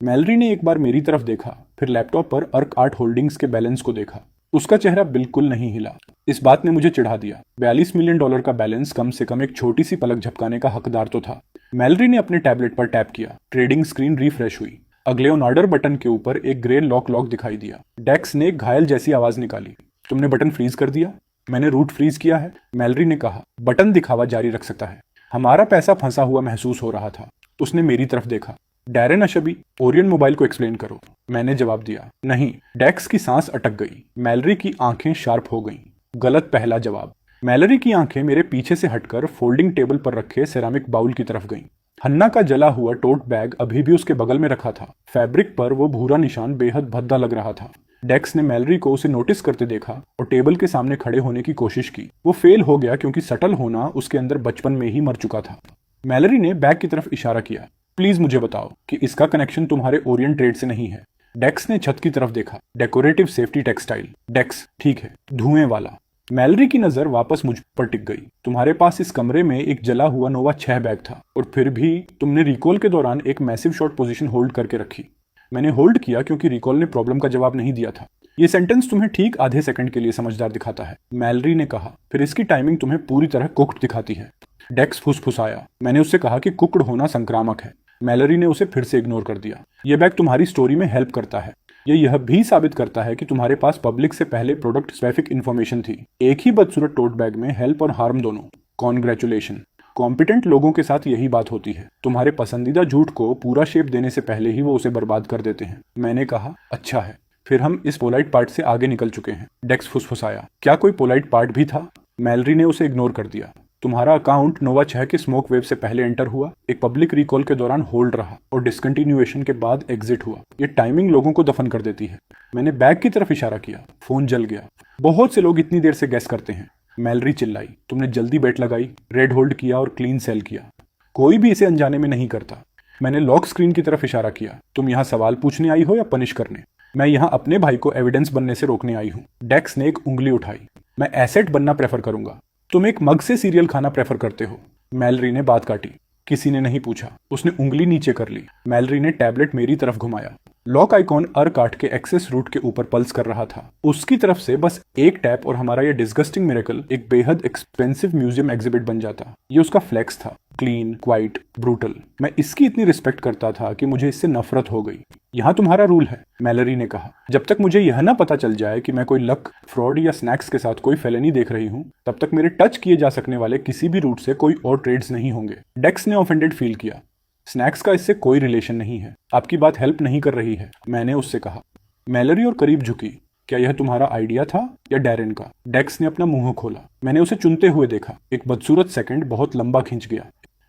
[SPEAKER 1] मैलरी ने एक बार मेरी तरफ देखा, फिर लैपटॉप पर अर्क आर्ट होल्डिंग्स के बैलेंस को देखा। उसका चेहरा बिल्कुल नहीं हिला। इस बात ने मुझे चिढ़ा दिया। 42 मिलियन डॉलर का बैलेंस कम से कम एक छोटी सी पलक झपकाने का हकदार तो था। मैलरी ने अपने टैबलेट पर टैप किया। ट्रेडिंग स्क्रीन रिफ्रेश हुई। अगले ऑन ऑर्डर बटन के ऊपर एक ग्रे लॉक दिखाई दिया। डेक्स ने एक घायल जैसी आवाज निकाली। तुमने बटन फ्रीज कर दिया? मैंने रूट फ्रीज किया है, मैलरी ने कहा। बटन दिखावा जारी रख सकता है। हमारा पैसा फंसा हुआ महसूस हो रहा था। उसने मेरी तरफ देखा। डैरेन अशबी, ओरियन मोबाइल को एक्सप्लेन करो। मैंने जवाब दिया। नहीं। डेक्स की सांस अटक गई। मैलरी की आंखें शार्प हो गईं। गलत पहला जवाब। मैलरी की आंखें मेरे पीछे से हटकर फोल्डिंग टेबल पर रखे सेरामिक बाउल की तरफ गईं। हन्ना का जला हुआ टोट बैग अभी भी उसके बगल में रखा था। फैब्रिक पर वो भूरा निशान बेहद भद्दा लग रहा था। डेक्स ने मैलरी को उसे नोटिस करते देखा और टेबल के सामने खड़े होने की कोशिश की। वो फेल हो गया क्योंकि सटल होना उसके अंदर बचपन में ही मर चुका था। मैलरी ने बैग की तरफ इशारा किया। प्लीज मुझे बताओ कि इसका कनेक्शन तुम्हारे ओरियन ट्रेड से नहीं है। डेक्स ने छत की तरफ देखा। Decorative safety textile. डेक्स, ठीक है, धुएं वाला। मैलरी की नजर वापस मुझ पर टिक गई। तुम्हारे पास इस कमरे में एक जला हुआ नोवा 6 बैग था और फिर भी तुमने रिकॉल के दौरान एक मैसिव शॉट पोजीशन होल्ड करके रखी। मैंने होल्ड किया क्योंकि रिकॉल ने प्रॉब्लम का जवाब नहीं दिया था। ये सेंटेंस तुम्हें ठीक आधे सेकंड के लिए समझदार दिखाता है, मैलरी ने कहा। फिर इसकी टाइमिंग तुम्हें पूरी तरह कुक्ड दिखाती है। डेक्स फुसफुसाया। मैंने उससे कहा कि कुक्ड होना संक्रामक है। मैलरी ने उसे फिर से इग्नोर कर दिया। यह बैग तुम्हारी स्टोरी में हेल्प करता है। यह भी साबित करता है कि तुम्हारे पास पब्लिक से पहले प्रोडक्ट स्पेसिफिक इन्फॉर्मेशन थी। एक ही बदसूरत टोट बैग में हेल्प और हार्म दोनों। कॉन्ग्रेचुलेशन। कॉम्पिटेंट लोगों के साथ यही बात होती है। तुम्हारे पसंदीदा झूठ को पूरा शेप देने से पहले ही वो उसे बर्बाद कर देते हैं। मैंने कहा, अच्छा है। फिर हम इस पोलाइट पार्ट से आगे निकल चुके हैं। डेक्स फुसफुसाया। क्या कोई पोलाइट पार्ट भी था? मैलरी ने उसे इग्नोर कर दिया। तुम्हारा अकाउंट नोवा 6 के स्मोक वेव से पहले एंटर हुआ, एक पब्लिक रिकॉल के दौरान होल्ड रहा और डिसकंटिन्यूएशन के बाद एग्जिट हुआ। ये टाइमिंग लोगों को दफन कर देती है। मैंने बैग की तरफ इशारा किया। फोन जल गया। बहुत से लोग इतनी देर से गैस करते हैं। मैलरी चिल्लाई। तुमने जल्दी बेट लगाई, रेड होल्ड किया और क्लीन सेल किया। कोई भी इसे अनजाने में नहीं करता। मैंने लॉक स्क्रीन की तरफ इशारा किया। तुम यहाँ सवाल पूछने आई हो या पनिश करने? मैं यहाँ अपने भाई को एविडेंस बनने से रोकने आई हूँ। डेक्स ने एक उंगली उठाई। मैं एसेट बनना प्रेफर करूंगा। तुम एक मग से सीरियल खाना प्रेफर करते हो। मैलरी ने बात काटी। किसी ने नहीं पूछा। उसने उंगली नीचे कर ली। मैलरी ने टैबलेट मेरी तरफ घुमाया। लॉक आइकॉन काट के एक्सेस रूट के ऊपर पल्स कर रहा था। उसकी तरफ से बस एक टैप और हमारा ये डिस्गस्टिंग मिरेकल एक बेहद एक्सपेंसिव म्यूजियम एग्जिबिट बन जाता। ये उसका फ्लेक्स था, क्लीन, क्वाइट, ब्रूटल। मैं इसकी इतनी रिस्पेक्ट करता था कि मुझे इससे नफरत हो गई। यहाँ तुम्हारा रूल है, मैलरी ने कहा। जब तक मुझे यह ना पता चल जाए कि मैं कोई लक, फ्रॉड या स्नैक्स के साथ कोई फेलेनी देख रही हूँ, तब तक मेरे टच किए जा सकने वाले किसी भी रूट से कोई और ट्रेड्स नहीं होंगे। डेक्स ने ऑफेंडेड फील किया। स्नैक्स का इससे कोई रिलेशन नहीं है, आपकी बात हेल्प नहीं कर रही है, मैंने उससे कहा। मैलरी और करीब झुकी। क्या यह तुम्हारा आइडिया था या डैरेन का? डेक्स ने अपना मुंह खोला। मैंने उसे चुनते हुए देखा। एक बदसूरत सेकंड बहुत लंबा खिंच गया।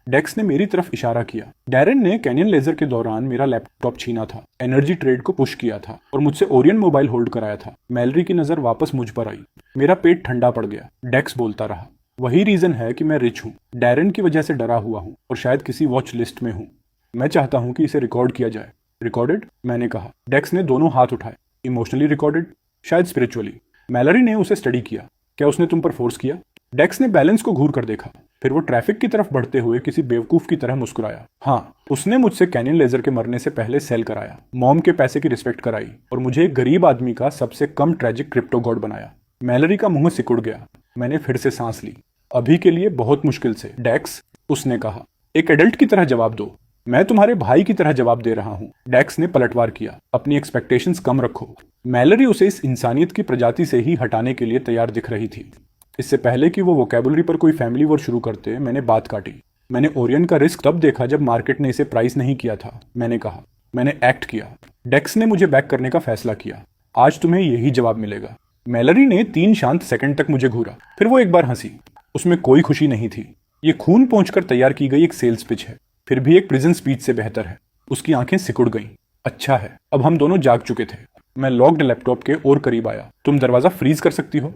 [SPEAKER 1] डेक्स ने मेरी तरफ इशारा किया। डैरेन ने कैनियन लेजर के दौरान मेरा लैपटॉप छीना था, एनर्जी ट्रेड को पुश किया था और मुझसे ओरियन मोबाइल होल्ड कराया था। मैलरी की नजर वापस मुझ पर आई। मेरा पेट ठंडा पड़ गया। डेक्स बोलता रहा, वही रीजन है कि मैं रिच हूँ, डैरेन की वजह से डरा हुआ हूँ और शायद किसी वॉच लिस्ट में हूँ। मैं चाहता हूँ कि इसे रिकॉर्ड किया जाए। रिकॉर्डेड? मैंने कहा। डेक्स ने दोनों हाथ उठाए। Emotionally recorded? शायद स्पिरिचुअली। मैलरी ने उसे स्टडी किया। क्या उसने तुम पर फोर्स किया? डेक्स ने बैलेंस को घूर कर देखा। फिर वो ट्रैफिक की तरफ बढ़ते हुए किसी बेवकूफ की तरह मुस्कुराया। हाँ, उसने मुझसे कैनियन लेजर के मरने से पहले सेल कराया, मॉम के पैसे की रिस्पेक्ट कराई और मुझे एक गरीब आदमी का सबसे कम ट्रेजिक क्रिप्टो गॉड बनाया। मैलरी का मुंह सिकुड़ गया। मैंने फिर से सांस ली। अभी के लिए बहुत मुश्किल से, डेक्स, उसने कहा। एक एडल्ट की तरह जवाब दो। मैं तुम्हारे भाई की तरह जवाब दे रहा हूँ। डेक्स ने पलटवार किया। अपनी एक्सपेक्टेशंस कम रखो। मैलरी उसे इस इंसानियत की प्रजाति से ही हटाने के लिए तैयार दिख रही थी। इससे पहले कि वो वोकैबुलरी पर कोई फैमिली वॉर शुरू करते, मैंने बात काटी। मैंने ओरियन का रिस्क तब देखा जब मार्केट ने इसे प्राइस नहीं किया था, मैंने कहा। मैंने एक्ट किया। डेक्स ने मुझे बैक करने का फैसला किया। आज तुम्हें यही जवाब मिलेगा। मैलरी ने 3 शांत सेकंड तक मुझे घूरा। फिर वो एक बार हंसी। उसमें कोई खुशी नहीं थी। ये खून पोंछकर तैयार की गई एक सेल्स पिच है, फिर भी एक प्रिजन स्पीच से बेहतर है। उसकी आंखें सिकुड़ गईं। अच्छा है, अब हम दोनों जाग चुके थे। मैं लॉक्ड लैपटॉप के और करीब आया। तुम दरवाजा फ्रीज कर सकती हो?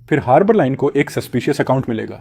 [SPEAKER 1] फिर हार्बर लाइन को एक सस्पिशियस अकाउंट मिलेगा।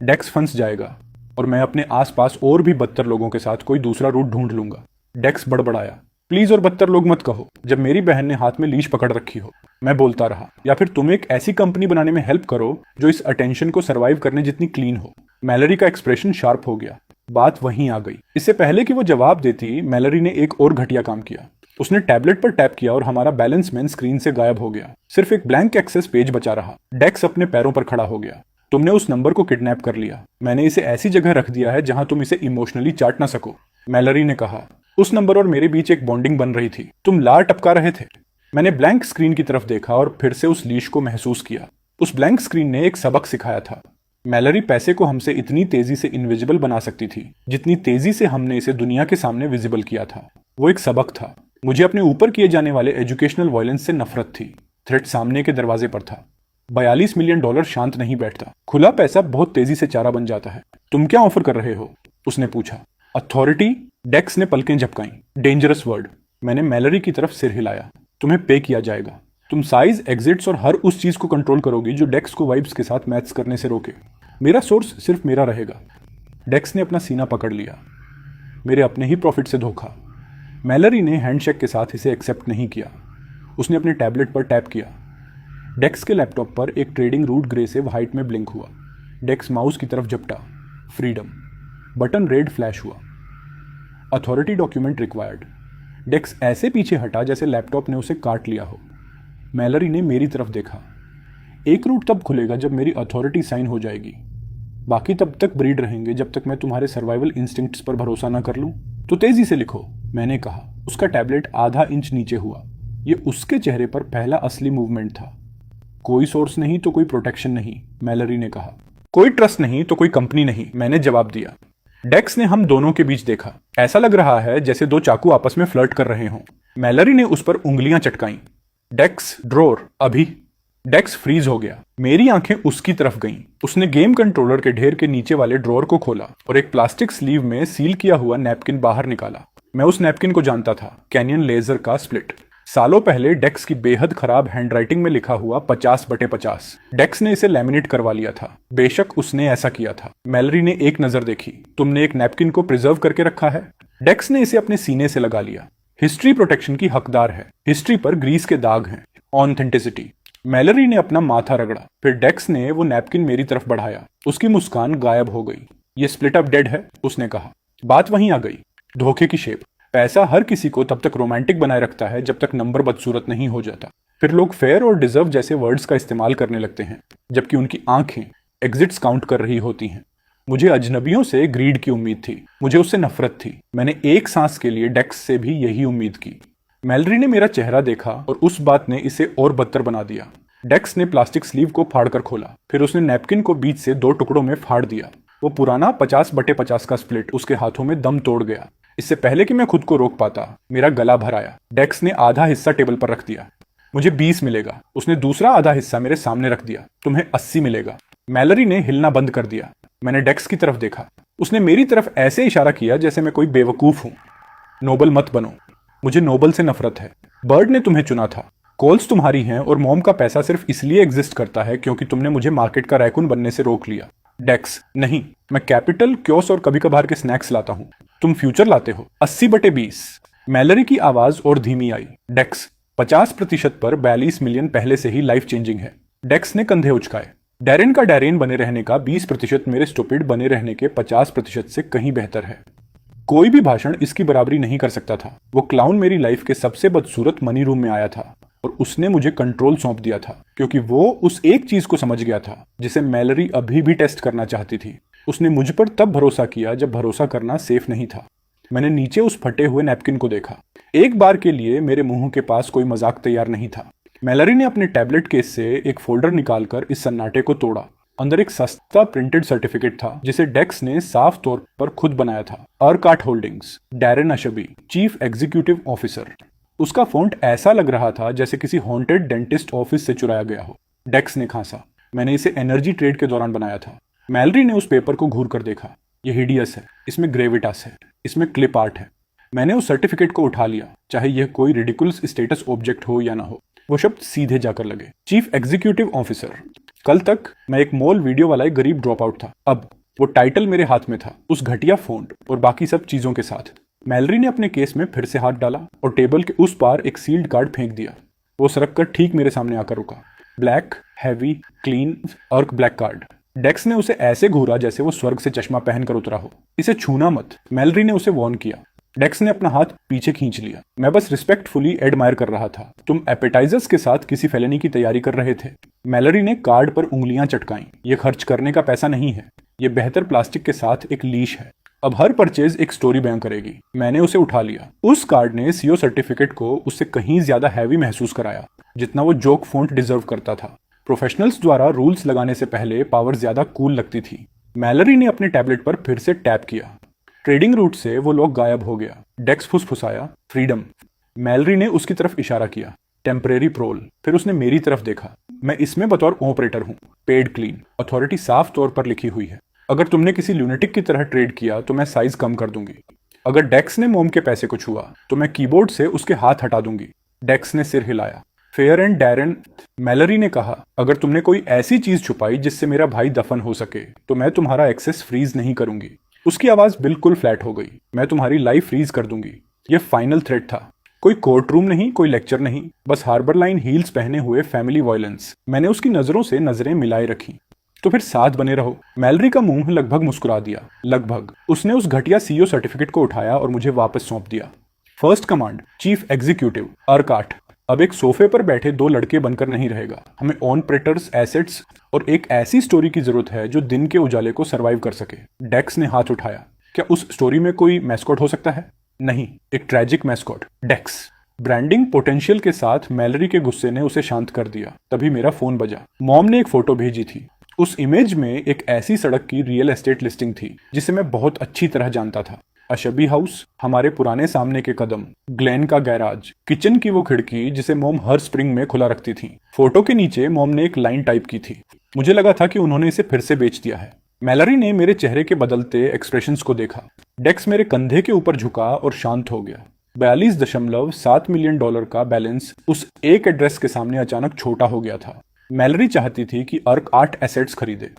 [SPEAKER 1] डेक्स फंस जाएगा और मैं अपने आसपास और भी बदतर लोगों के साथ कोई दूसरा रूट ढूंढ लूंगा। डेक्स बड़बड़ाया। प्लीज और बदतर लोग मत कहो, जब मेरी बहन ने हाथ में लीश पकड़ रखी हो। मैं बोलता रहा। या फिर तुम एक ऐसी कंपनी बनाने में हेल्प करो जो इस अटेंशन को सर्वाइव करने जितनी क्लीन हो। मैलरी का एक्सप्रेशन शार्प हो गया। बात वहीं आ गई। इससे पहले कि वो जवाब देती, मैलरी ने एक और घटिया काम किया। उसने टैबलेट पर टैप किया और हमारा बैलेंस मैन स्क्रीन से गायब हो गया। सिर्फ एक ब्लैंक एक्सेस पेज बचा रहा। डेक्स अपने पैरों पर खड़ा हो गया। तुमने उस नंबर को किडनैप कर लिया। मैंने इसे ऐसी जगह रख दिया है जहां तुम इसे इमोशनली चाट ना सको। मैलरी ने कहा। उस नंबर और मेरे बीच एक बॉन्डिंग बन रही थी। तुम लार टपका रहे थे। मैंने ब्लैंक स्क्रीन की तरफ देखा और फिर से उस लीश को महसूस किया। उस ब्लैंक स्क्रीन ने एक सबक सिखाया था। मैलरी पैसे को हमसे इतनी तेजी से इनविजिबल बना सकती थी जितनी तेजी से हमने इसे दुनिया के सामने विजिबल किया था। वो एक सबक था। मुझे अपने ऊपर किए जाने वाले एजुकेशनल वायलेंस से नफरत थी। थ्रेट सामने के दरवाजे पर था। $42 मिलियन शांत नहीं बैठता। खुला पैसा बहुत तेजी से चारा बन जाता है। तुम क्या ऑफर कर रहे हो? उसने पूछा। अथॉरिटी? डेक्स ने पलकें झपकाई। Dangerous word. मैंने मैलरी की तरफ सिर हिलाया। तुम्हें पे किया जाएगा। तुम साइज, एग्जिट्स और हर उस चीज को कंट्रोल करोगी जो डेक्स को वाइब्स के साथ मैच करने से रोके। मेरा सोर्स सिर्फ मेरा रहेगा। डेक्स ने अपना सीना पकड़ लिया। मेरे अपने ही प्रॉफिट से धोखा। मैलरी ने हैंडशेक के साथ इसे एक्सेप्ट नहीं किया। उसने अपने टैबलेट पर टैप किया। डेक्स के लैपटॉप पर एक ट्रेडिंग रूट ग्रे से व्हाइट में ब्लिंक हुआ। डेक्स माउस की तरफ झपटा। फ्रीडम बटन रेड फ्लैश हुआ। Authority document required. डेक्स ऐसे पीछे हटा जैसे लैपटॉप ने उसे काट लिया हो। मैलरी ने मेरी तरफ देखा। एक रूट तब खुलेगा जब मेरी अथॉरिटी साइन हो जाएगी। बाकी तब तक ब्रीड रहेंगे जब तक मैं तुम्हारे सर्वाइवल इंस्टिंक्ट्स पर भरोसा ना कर लूं। तो तेजी से लिखो, मैंने कहा। उसका टैबलेट आधा इंच नीचे हुआ। ये उसके चेहरे पर पहला असली मूवमेंट था। कोई सोर्स नहीं तो कोई प्रोटेक्शन नहीं, मैलरी ने कहा। कोई ट्रस्ट नहीं तो कोई कंपनी नहीं, मैंने जवाब दिया। डेक्स ने हम दोनों के बीच देखा। ऐसा लग रहा है जैसे 2 चाकू आपस में फ्लर्ट कर रहे हों। मैलरी ने उस पर उंगलियां चटकाईं। डेक्स, ड्रॉर, अभी। डेक्स फ्रीज हो गया। मेरी आंखें उसकी तरफ गईं। उसने गेम कंट्रोलर के ढेर के नीचे वाले ड्रॉर को खोला और एक प्लास्टिक स्लीव में सील किया हुआ नैपकिन बाहर निकाला। मैं उस नैपकिन को जानता था। कैनियन लेजर का स्प्लिट। सालों पहले डेक्स की बेहद खराब हैंडराइटिंग में लिखा हुआ 50/50। डेक्स ने इसे लैमिनेट करवा लिया था। बेशक उसने ऐसा किया था। मैलरी ने एक नजर देखी। तुमने एक नैपकिन को प्रिजर्व करके रखा है? डेक्स ने इसे अपने सीने से लगा लिया। हिस्ट्री प्रोटेक्शन की हकदार है। हिस्ट्री पर ग्रीस के दाग हैं। ऑथेंटिसिटी। मैलरी ने अपना माथा रगड़ा। फिर डेक्स ने वो नैपकिन मेरी तरफ बढ़ाया। उसकी मुस्कान गायब हो गई। ये स्प्लिट अप डेड है, उसने कहा। बात वहीं आ गई, धोखे की शेप। पैसा हर किसी को तब तक रोमांटिक बनाए रखता है जब तक नंबर बदसूरत नहीं हो जाता। फिर लोग फेयर और डिजर्व जैसे वर्ड्स का इस्तेमाल करने लगते हैं, जबकि उनकी आंखें एग्जिट्स काउंट कर रही होती हैं। मुझे अजनबियों से ग्रीड की उम्मीद थी, मुझे उससे नफरत थी। मैंने एक सांस के लिए डेक्स से भी यही उम्मीद की। मैलरी ने मेरा चेहरा देखा और उस बात ने इसे और बदतर बना दिया। डेक्स ने प्लास्टिक स्लीव को फाड़कर खोला, फिर उसने नैपकिन को बीच से 2 टुकड़ों में फाड़ दिया। वो पुराना 50/50 का स्प्लिट उसके हाथों में दम तोड़ गया। इससे पहले कि मैं खुद को रोक पाता, मेरा गला भर आया। डेक्स ने आधा हिस्सा टेबल पर रख दिया। मुझे 20 मिलेगा। उसने दूसरा आधा हिस्सा मेरे सामने रख दिया। तुम्हें 80 मिलेगा। मैलरी ने हिलना बंद कर दिया। मैंने डेक्स की तरफ देखा। उसने मेरी तरफ ऐसे इशारा किया जैसे मैं कोई बेवकूफ हूं। नोबल मत बनो। मुझे नोबल से नफरत है। बर्ड ने तुम्हें चुना था। कॉल्स तुम्हारी हैं और मॉम का पैसा सिर्फ इसलिए एग्जिस्ट करता है क्योंकि तुमने मुझे मार्केट का रैकून बनने से रोक लिया। डेक्स, नहीं, मैं कैपिटल, क्योस और कभी कभार के स्नैक्स लाता हूं। तुम फ्यूचर लाते हो। 80/20। मैलरी की आवाज और धीमी आई। डेक्स, 50% पर 42 मिलियन पहले से ही लाइफ चेंजिंग है। डेक्स ने कंधे उचकाए। डैरेन का डैरेन बने रहने का 20% मेरे स्टूपिड बने रहने के 50% से कहीं बेहतर है। कोई भी भाषण इसकी बराबरी नहीं कर सकता था। वो क्लाउन मेरी लाइफ के सबसे बदसूरत मनी रूम में आया था और उसने मुझे कंट्रोल सौंप दिया था क्योंकि वो उस एक चीज को समझ गया था जिसे मैलरी अभी भी टेस्ट करना चाहती थी। उसने मुझ पर तब भरोसा किया जब भरोसा करना सेफ नहीं था। मैंने नीचे उस फटे हुए नैपकिन को देखा। एक बार के लिए मेरे मुंह के पास कोई मजाक तैयार नहीं था। मैलरी ने अपने टैबलेट केस से एक फोल्डर निकालकर इस सन्नाटे को तोड़ा। अंदर एक सस्ता प्रिंटेड सर्टिफिकेट था जिसे डेक्स ने साफ तौर पर खुद बनाया था। Arkat holdings, Darren Ashby, chief executive officer. उसका फॉन्ट ऐसा लग रहा था जैसे किसी हॉन्टेड डेंटिस्ट ऑफिस से चुराया गया हो। डेक्स ने खांसा। मैंने इसे एनर्जी ट्रेड के दौरान बनाया था। मैलरी ने उस पेपर को घूर कर देखा। यह हिडियस है, इसमें ग्रेविटास है, इसमें क्लिप आर्ट है। मैंने उस सर्टिफिकेट को उठा लिया, चाहे यह कोई रिडिकुलस स्टेटस ऑब्जेक्ट हो या ना हो। वो शब्द सीधे जाकर लगे। Chief executive officer. कल तक मैं एक मॉल वीडियो वाला एक गरीब ड्रॉप आउट था। अब वो टाइटल मेरे हाथ में था, उस घटिया फॉन्ट और बाकी सब चीजों के साथ। मैलरी ने अपने केस में फिर से हाथ डाला और टेबल के उस पार एक सील्ड कार्ड फेंक दिया। वो सरक कर ठीक मेरे सामने आकर रुका। ब्लैक, हैवी, क्लीन, अर्क ब्लैक कार्ड। डेक्स ने उसे ऐसे घूरा जैसे वो स्वर्ग से चश्मा पहनकर उतरा हो। इसे छूना मत, मैलरी ने उसे वॉर्न किया। डेक्स ने अपना हाथ पीछे खींच लिया। मैं बस रिस्पेक्टफुली एडमायर कर रहा था। तुम एपेटाइजर्स के साथ किसी फेलेनी की तैयारी कर रहे थे। मैलरी ने कार्ड पर उंगलियां चटकाई। ये खर्च करने का पैसा नहीं है, ये बेहतर प्लास्टिक के साथ एक लीश है। अब हर परचेज एक स्टोरी बयां करेगी। मैंने उसे उठा लिया। उस कार्ड ने सीओ सर्टिफिकेट को उससे कहीं ज्यादा हैवी महसूस कराया जितना वो जोक फॉन्ट डिजर्व करता था। प्रोफेशनल्स द्वारा रूल्स लगाने से पहले पावर ज्यादा कूल लगती थी। मैलरी ने अपने टैबलेट पर फिर से टैप किया। ट्रेडिंग रूट से वो लोग गायब हो गया। डेक्स फुसफुसाया, फ्रीडम। मैलरी ने उसकी तरफ इशारा किया, टेम्परेरी प्रोल। फिर उसने मेरी तरफ देखा। मैं इसमें बतौर ऑपरेटर हूँ, पेड क्लीन, अथॉरिटी साफ तौर पर लिखी हुई है। अगर तुमने किसी ल्यूनेटिक की तरह ट्रेड किया तो मैं साइज कम कर दूंगी। अगर डेक्स ने मोम के पैसे को छुआ तो मैं कीबोर्ड से उसके हाथ हटा दूंगी। डेक्स ने सिर हिलाया। फेयर एंड डैरेन, मैलरी ने कहा, अगर तुमने कोई ऐसी चीज छुपाई जिससे मेरा भाई दफन हो सके तो मैं तुम्हारा एक्सेस फ्रीज नहीं करूंगी। उसकी आवाज बिल्कुल फ्लैट हो गई। मैं तुम्हारी लाइफ फ्रीज कर दूंगी। यह फाइनल थ्रेट था। कोई कोर्ट रूम नहीं, कोई लेक्चर नहीं, बस हार्बर लाइन हील्स पहने हुए फैमिली वायलेंस। मैंने उसकी नजरों से नजरें मिलाए रखी। तो फिर साथ बने रहो। मैलरी का मुंह लगभग मुस्कुरा दिया। लगभग। उसने उस घटिया सीईओ सर्टिफिकेट को उठाया और मुझे वापस सौंप दिया। First command, chief executive, Arcot, अब एक सोफे पर बैठे 2 लड़के बनकर नहीं रहेगा। हमें ऑन प्रेटर्स, एसेट्स और एक ऐसी स्टोरी की जरूरत है जो दिन के उजाले को सरवाइव कर सके। डेक्स ने हाथ उठाया। क्या उस स्टोरी में कोई मैस्कॉट हो सकता है? नहीं, एक ट्रैजिक मैस्कॉट। डेक्स। ब्रांडिंग पोटेंशियल के साथ मैलरी के गुस्से ने उसे शांत कर दिया। तभी मेरा फोन बजा। मॉम ने एक फोटो भेजी थी। उस इमेज में एक ऐसी सड़क की रियल एस्टेट लिस्टिंग थी जिसे मैं बहुत अच्छी तरह जानता था। अशबी हाउस, हमारे पुराने सामने के कदम, ग्लेन का गैराज, किचन की वो खिड़की जिसे मॉम हर स्प्रिंग में खुला रखती थी। फोटो के नीचे मॉम ने एक लाइन टाइप की थी। मुझे लगा था कि उन्होंने इसे फिर से बेच दिया है। मैलरी ने मेरे चेहरे के बदलते एक्सप्रेशंस को देखा। डेक्स मेरे कंधे के ऊपर झुका और शांत हो गया। 42.7 मिलियन डॉलर का बैलेंस उस एक एड्रेस के सामने अचानक छोटा हो गया था। मैलरी चाहती थी कि अर्क 8 एसेट्स खरीदे।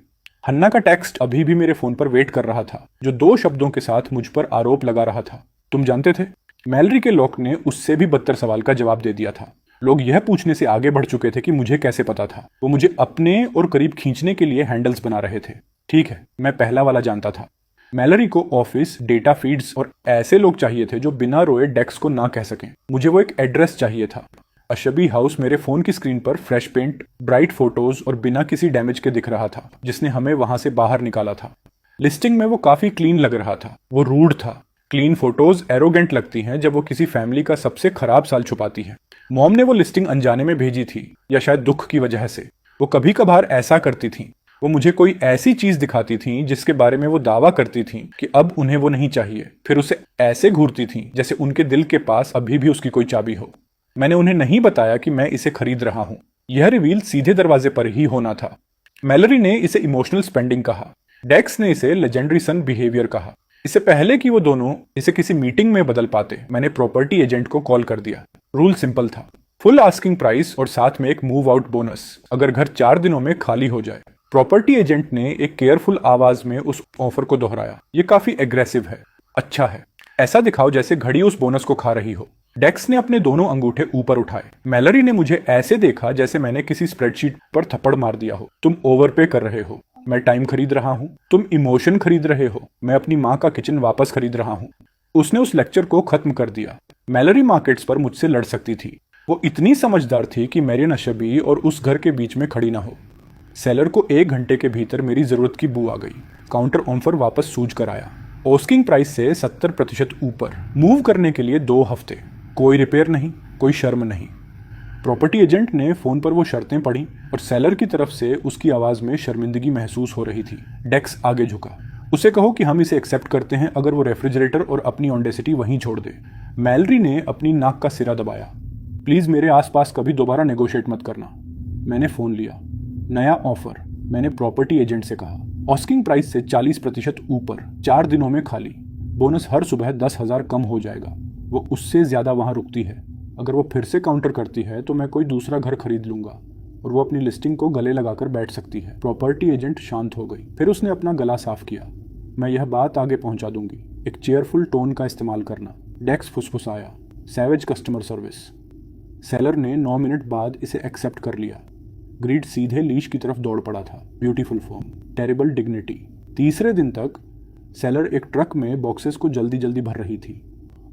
[SPEAKER 1] हन्ना का टेक्स्ट अभी भी मेरे फोन पर वेट कर रहा था, जो 2 शब्दों के साथ मुझ पर आरोप लगा रहा था। तुम जानते थे? मैलरी के लॉक ने उससे भी बदतर सवाल का जवाब दे दिया था। लोग यह पूछने से आगे बढ़ चुके थे कि मुझे कैसे पता था। वो मुझे अपने और करीब खींचने के लिए हैंडल्स बना रहे थे। ठीक है, मैं पहला वाला जानता था। मैलरी को ऑफिस, डेटा फीड्स और ऐसे लोग चाहिए थे जो बिना रोए डेक्स को ना कह सकें। मुझे वो एक एड्रेस चाहिए था। अशबी हाउस मेरे फोन की स्क्रीन पर फ्रेश पेंट, ब्राइट फोटोज और बिना किसी डैमेज के दिख रहा था, जिसने हमें वहां से बाहर निकाला था। लिस्टिंग में वो काफी क्लीन लग रहा था। वो रूड था। क्लीन फोटोज एरोगेंट लगती हैं जब वो किसी फैमिली का सबसे खराब साल छुपाती है। मॉम ने वो लिस्टिंग अनजाने में भेजी थी, या शायद दुख की वजह से। वो कभी कभार ऐसा करती थी। वो मुझे कोई ऐसी चीज दिखाती थी जिसके बारे में वो दावा करती थी कि अब उन्हें वो नहीं चाहिए, फिर उसे ऐसे घूरती थी जैसे उनके दिल के पास अभी भी उसकी कोई चाबी हो। मैंने उन्हें नहीं बताया कि मैं इसे खरीद रहा हूं। यह रिवील सीधे दरवाजे पर ही होना था। मैलरी ने इसे इमोशनल स्पेंडिंग कहा। डेक्स ने इसे लेजेंडरी सन बिहेवियर कहा। इससे पहले कि वो दोनों इसे किसी मीटिंग में बदल पाते, मैंने प्रॉपर्टी एजेंट को कॉल कर दिया। रूल सिंपल था, फुल आस्किंग प्राइस और साथ में एक मूव आउट बोनस अगर घर 4 दिनों में खाली हो जाए। प्रॉपर्टी एजेंट ने एक केयरफुल आवाज में उस ऑफर को दोहराया। ये काफी एग्रेसिव है। अच्छा है, ऐसा दिखाओ जैसे घड़ी उस बोनस को खा रही हो। डेक्स ने अपने दोनों अंगूठे ऊपर उठाए। मैलरी ने मुझे ऐसे देखा जैसे मैंने किसी स्प्रेडशीट पर थप्पड़ मार दिया हो। तुम ओवरपे कर रहे हो। मैं टाइम खरीद रहा हूं। तुम इमोशन खरीद रहे हो। मैं अपनी माँ का किचन वापस खरीद रहा हूं। उसने उस लेक्चर को खत्म कर दिया। मैलरी मार्केट्स पर मुझसे लड़ सकती थी। वो इतनी समझदार थी कि मैरियन अशबी और उस घर के बीच में खड़ी ना हो। सेलर को 1 घंटे के भीतर मेरी जरूरत की बू आ गई। काउंटर ऑफर वापस सूझ कर आया। ओस्किंग प्राइस से 70% ऊपर। मूव करने के लिए 2 हफ्ते। कोई रिपेयर नहीं, कोई शर्म नहीं। प्रॉपर्टी एजेंट ने फोन पर वो शर्तें पढ़ी और सेलर की तरफ से उसकी आवाज में शर्मिंदगी महसूस हो रही थी। डेक्स आगे झुका। उसे कहो कि हम इसे एक्सेप्ट करते हैं अगर वो रेफ्रिजरेटर और अपनी ऑडेसिटी वहीं छोड़ दे। मैलरी ने अपनी नाक का सिरा दबाया। प्लीज मेरे आसपास कभी दोबारा नेगोशिएट मत करना। मैंने फोन लिया। नया ऑफर, मैंने प्रॉपर्टी एजेंट से कहा। ऑस्किंग प्राइस से 40% ऊपर, 4 दिनों में खाली। बोनस हर सुबह 10,000 कम हो जाएगा। वो उससे ज्यादा वहां रुकती है। अगर वो फिर से काउंटर करती है तो मैं कोई दूसरा घर खरीद लूंगा और वो अपनी लिस्टिंग को गले लगाकर बैठ सकती है। प्रॉपर्टी एजेंट शांत हो गई। फिर उसने अपना गला साफ किया। मैं यह बात आगे पहुंचा दूंगी। एक चेयरफुल टोन का इस्तेमाल करना। डेक्स फुसफुसाया। Savage customer service. सेलर ने 9 मिनट बाद इसे एक्सेप्ट कर लिया। ग्रीड सीधे लीश की तरफ दौड़ पड़ा था। Beautiful form, terrible dignity. तीसरे दिन तक सेलर एक ट्रक में बॉक्सेस को जल्दी जल्दी भर रही थी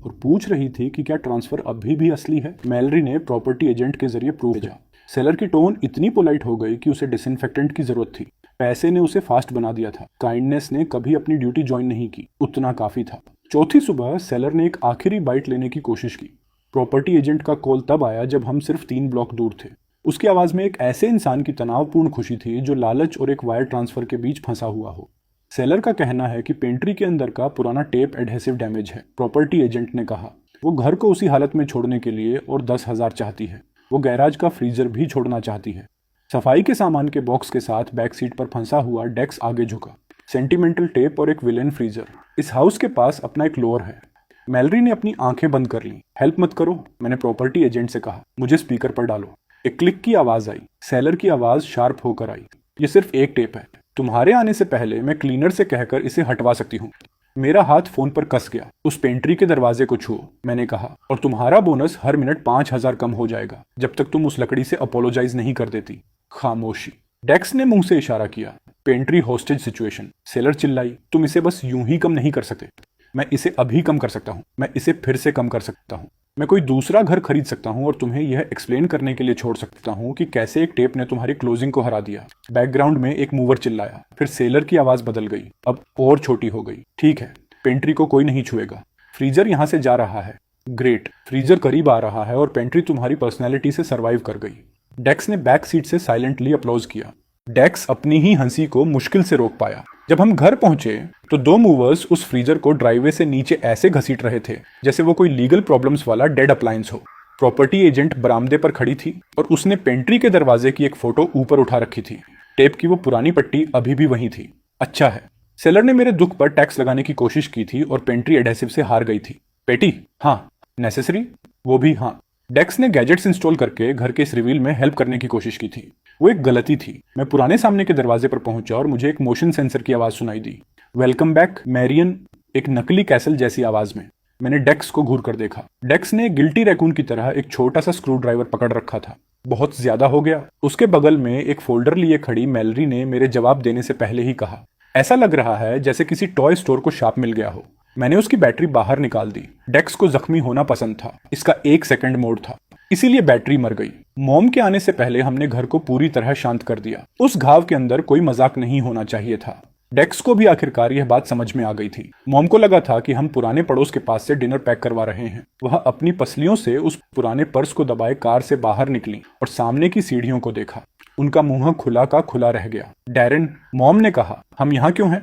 [SPEAKER 1] और पूछ रही थी कि क्या ट्रांसफर अभी भी असली है। मैलरी ने प्रॉपर्टी एजेंट के जरिए प्रूफ भेजा। सेलर की टोन इतनी पोलाइट हो गई कि उसे डिसइंफेक्टेंट की जरूरत थी। पैसे ने उसे फास्ट बना दिया था। काइंडनेस ने कभी अपनी ड्यूटी ज्वाइन नहीं की। उतना काफी था। चौथी सुबह सेलर ने एक आखिरी बाइट लेने की कोशिश की। प्रॉपर्टी एजेंट का कॉल तब आया जब हम सिर्फ 3 ब्लॉक दूर थे। उसकी आवाज में एक ऐसे इंसान की तनावपूर्ण खुशी थी जो लालच और एक वायर ट्रांसफर के बीच फंसा हुआ हो। सेलर का कहना है कि पेंट्री के अंदर का पुराना टेप एडहेसिव डैमेज है। प्रॉपर्टी एजेंट ने कहा। वो घर को उसी हालत में छोड़ने के लिए और 10,000 चाहती है। वो गैराज का फ्रीजर भी छोड़ना चाहती है। सफाई के सामान के बॉक्स के साथ बैक सीट पर फंसा हुआ डेक्स आगे झुका। सेंटिमेंटल टेप और एक विलेन फ्रीजर। इस हाउस के पास अपना एक लोअर है। मैलरी ने अपनी आंखें बंद कर ली। हेल्प मत करो, मैंने प्रॉपर्टी एजेंट से कहा। मुझे स्पीकर पर डालो। एक क्लिक की आवाज आई। सेलर की आवाज शार्प होकर आई। ये सिर्फ एक टेप है। तुम्हारे आने से पहले मैं क्लीनर से कहकर इसे हटवा सकती हूँ। मेरा हाथ फोन पर कस गया। उस पेंट्री के दरवाजे को छुओ, मैंने कहा, और तुम्हारा बोनस हर मिनट 5,000 कम हो जाएगा जब तक तुम उस लकड़ी से अपोलोजाइज नहीं कर देती। खामोशी। डेक्स ने मुंह से इशारा किया। Pantry hostage situation. सेलर चिल्लाई, तुम इसे बस यूं ही कम नहीं कर सकते। मैं इसे अभी कम कर सकता हूँ। मैं इसे फिर से कम कर सकता हूँ। मैं कोई दूसरा घर खरीद सकता हूँ और तुम्हें यह एक्सप्लेन करने के लिए छोड़ सकता हूँ कि कैसे एक टेप ने तुम्हारी क्लोजिंग को हरा दिया। बैकग्राउंड में एक मूवर चिल्लाया। फिर सेलर की आवाज बदल गई, अब और छोटी हो गई। ठीक है, पेंट्री को कोई नहीं छुएगा। फ्रीजर यहाँ से जा रहा है। ग्रेट, फ्रीजर करीब आ रहा है और पेंट्री तुम्हारी पर्सनैलिटी से सर्वाइव कर गई। डेक्स ने बैक सीट से साइलेंटली अप्लॉज किया। डेक्स अपनी ही हंसी को मुश्किल से रोक पाया। जब हम घर पहुंचे तो 2 मूवर्स उस फ्रीजर को ड्राइववे से नीचे ऐसे घसीट रहे थे जैसे वो कोई लीगल प्रॉब्लम्स वाला डेड अप्लायंस हो। प्रॉपर्टी एजेंट बरामदे पर खड़ी थी और उसने पेंट्री के दरवाजे की एक फोटो ऊपर उठा रखी थी। टेप की वो पुरानी पट्टी अभी भी वहीं थी। अच्छा है। सेलर ने मेरे दुख पर टैक्स लगाने की कोशिश की थी और पेंट्री एडहेसिव से हार गई थी। पेटी? हाँ। नेसेसरी? वो भी हाँ। डेक्स ने गैजेट्स इंस्टॉल करके घर के इस रिवील में हेल्प करने की कोशिश की थी। वो एक गलती थी। मैं पुराने सामने के दरवाजे पर पहुंचा और मुझे एक मोशन सेंसर की आवाज सुनाई दी। वेलकम बैक मैरियन, एक नकली कैसल जैसी आवाज में। मैंने डेक्स को घूर कर देखा। डेक्स ने गिल्टी रैकून की तरह एक छोटा सा स्क्रू ड्राइवर पकड़ रखा था। बहुत ज्यादा हो गया। उसके बगल में एक फोल्डर लिए खड़ी मैलरी ने मेरे जवाब देने से पहले ही कहा, ऐसा लग रहा है जैसे किसी टॉय स्टोर को शाप मिल गया हो। मैंने उसकी बैटरी बाहर निकाल दी। डेक्स को जख्मी होना पसंद था। इसका 1 सेकंड मोड था, इसीलिए बैटरी मर गई। मॉम के आने से पहले हमने घर को पूरी तरह शांत कर दिया। उस घाव के अंदर कोई मजाक नहीं होना चाहिए था। डेक्स को भी आखिरकार यह बात समझ में आ गई थी। मॉम को लगा था कि हम पुराने पड़ोस के पास से डिनर पैक करवा रहे हैं। वह अपनी पसलियों से उस पुराने पर्स को दबाए कार से बाहर निकली और सामने की सीढ़ियों को देखा। उनका मुंह खुला का खुला रह गया। डैरेन, मॉम ने कहा, हम यहाँ क्यों हैं?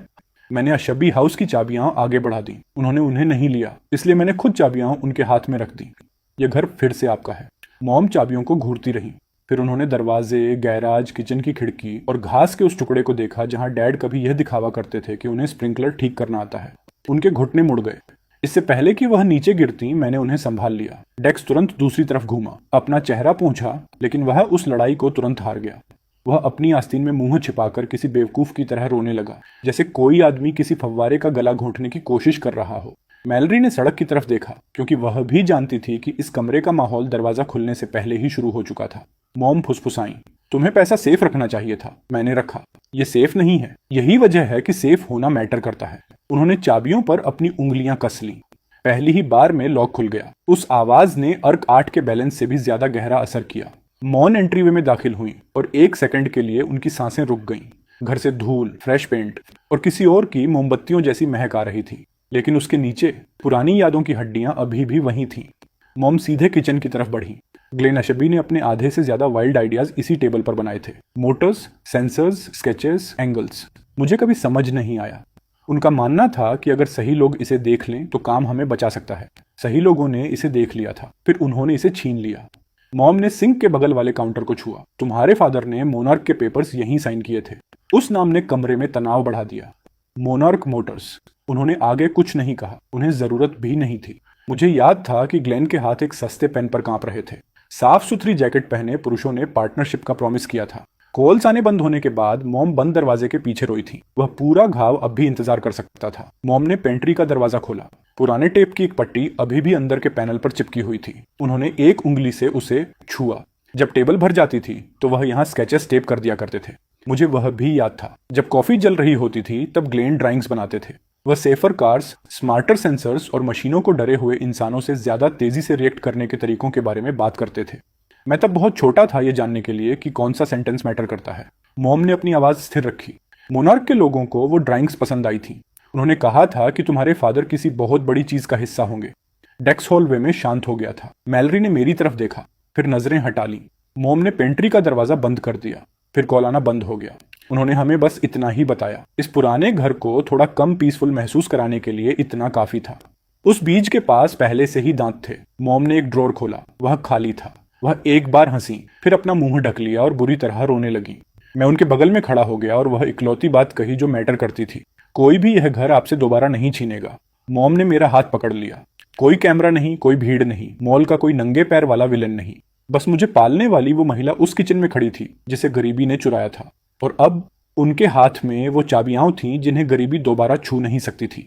[SPEAKER 1] मैंने अशबी हाउस की चाबियां आगे बढ़ा दी। उन्होंने उन्हें नहीं लिया, इसलिए मैंने खुद चाबियां उनके हाथ में रख दी। यह घर फिर से आपका है। मॉम चाबियों को घूरती रही। फिर उन्होंने दरवाजे, गैराज, किचन की खिड़की और घास के उस टुकड़े को देखा जहां डैड कभी यह दिखावा करते थे कि उन्हें स्प्रिंकलर ठीक करना आता है। उनके घुटने मुड़ गए। इससे पहले कि वह नीचे गिरती, मैंने उन्हें संभाल लिया। डेक्स तुरंत दूसरी तरफ घूमा, अपना चेहरा पोंछा, लेकिन वह उस लड़ाई को तुरंत हार गया। वह अपनी आस्तीन में मुंह छिपाकर किसी बेवकूफ की तरह रोने लगा, जैसे कोई आदमी किसी फव्वारे का गला घोंटने की कोशिश कर रहा हो। मैलरी ने सड़क की तरफ देखा, क्योंकि वह भी जानती थी कि इस कमरे का माहौल दरवाजा खुलने से पहले ही शुरू हो चुका था। मॉम फुसफुसाई, तुम्हें पैसा सेफ रखना चाहिए था। मैंने रखा। यह सेफ नहीं है। यही वजह है कि सेफ होना मैटर करता है। उन्होंने चाबियों पर अपनी उंगलियां कस ली। पहली ही बार में लॉक खुल गया। उस आवाज ने अर्क 8 के बैलेंस से भी ज्यादा गहरा असर किया। मॉन एंट्रीवे में दाखिल हुई और 1 सेकंड के लिए उनकी सांसें रुक गईं। घर से धूल, फ्रेश पेंट और किसी और की मोमबत्तियों जैसी महक आ रही थी, लेकिन उसके नीचे पुरानी यादों की हड्डियां अभी भी वहीं थीं। मॉम सीधे किचन की तरफ बढ़ी। ग्लेन अशबी ने अपने आधे से ज्यादा वाइल्ड आइडियाज इसी टेबल पर बनाए थे। Motors, sensors, sketches, angles. मुझे कभी समझ नहीं आया। उनका मानना था कि अगर सही लोग इसे देख लें तो काम हमें बचा सकता है। सही लोगों ने इसे देख लिया था, फिर उन्होंने इसे छीन लिया। मॉम ने सिंक के बगल वाले काउंटर को छुआ। तुम्हारे फादर ने मोनार्क के पेपर्स यहीं साइन किए थे। उस नाम ने कमरे में तनाव बढ़ा दिया। Monarch Motors. उन्होंने आगे कुछ नहीं कहा। उन्हें जरूरत भी नहीं थी। मुझे याद था कि ग्लेन के हाथ एक सस्ते पेन पर कांप रहे थे। साफ सुथरी जैकेट पहने पुरुषों ने पार्टनरशिप का प्रॉमिस किया था। कॉल्स आने बंद होने के बाद मॉम बंद दरवाजे के पीछे रोई थी। वह पूरा घाव अब भी इंतजार कर सकता था। मॉम ने पेंट्री का दरवाजा खोला। पुराने टेप की एक पट्टी अभी भी अंदर के पैनल पर चिपकी हुई थी। उन्होंने एक उंगली से उसे छुआ। जब टेबल भर जाती थी तो वह यहाँ स्केचेस टेप कर दिया करते थे। मुझे वह भी याद था। जब कॉफी जल रही होती थी तब ग्लेन ड्राइंग्स बनाते थे। वह सेफर कार्स, स्मार्टर सेंसर्स और मशीनों को डरे हुए इंसानों से ज्यादा तेजी से रिएक्ट करने के तरीकों के बारे में बात करते थे। मैं तब बहुत छोटा था ये जानने के लिए कि कौन सा सेंटेंस मैटर करता है। मॉम ने अपनी आवाज स्थिर रखी। मोनार्क के लोगों को वो ड्राइंग्स पसंद आई थी। उन्होंने कहा था कि तुम्हारे फादर किसी बहुत बड़ी चीज का हिस्सा होंगे। डेक्स हॉलवे में शांत हो गया था। मैलरी ने मेरी तरफ देखा, फिर नजरें हटा ली। मॉम ने पेंट्री का दरवाजा बंद कर दिया। फिर कॉल आना बंद हो गया। उन्होंने हमें बस इतना ही बताया। इस पुराने घर को थोड़ा कम पीसफुल महसूस कराने के लिए इतना काफी था। उस बीज के पास पहले से ही दांत थे। मॉम ने एक ड्रॉर खोला। वह खाली था। वह एक बार हंसी, फिर अपना मुंह ढक लिया और बुरी तरह रोने लगी। मैं उनके बगल में खड़ा हो गया और वह इकलौती बात कही जो मैटर करती थी। कोई भी यह घर आपसे दोबारा नहीं छीनेगा। मॉम ने मेरा हाथ पकड़ लिया। कोई कैमरा नहीं, कोई भीड़ नहीं, मॉल का कोई नंगे पैर वाला विलन नहीं। बस मुझे पालने वाली वो महिला उस किचन में खड़ी थी जिसे गरीबी ने चुराया था। और अब उनके हाथ में वो चाबियां थीं जिन्हें गरीबी दोबारा छू नहीं सकती थी।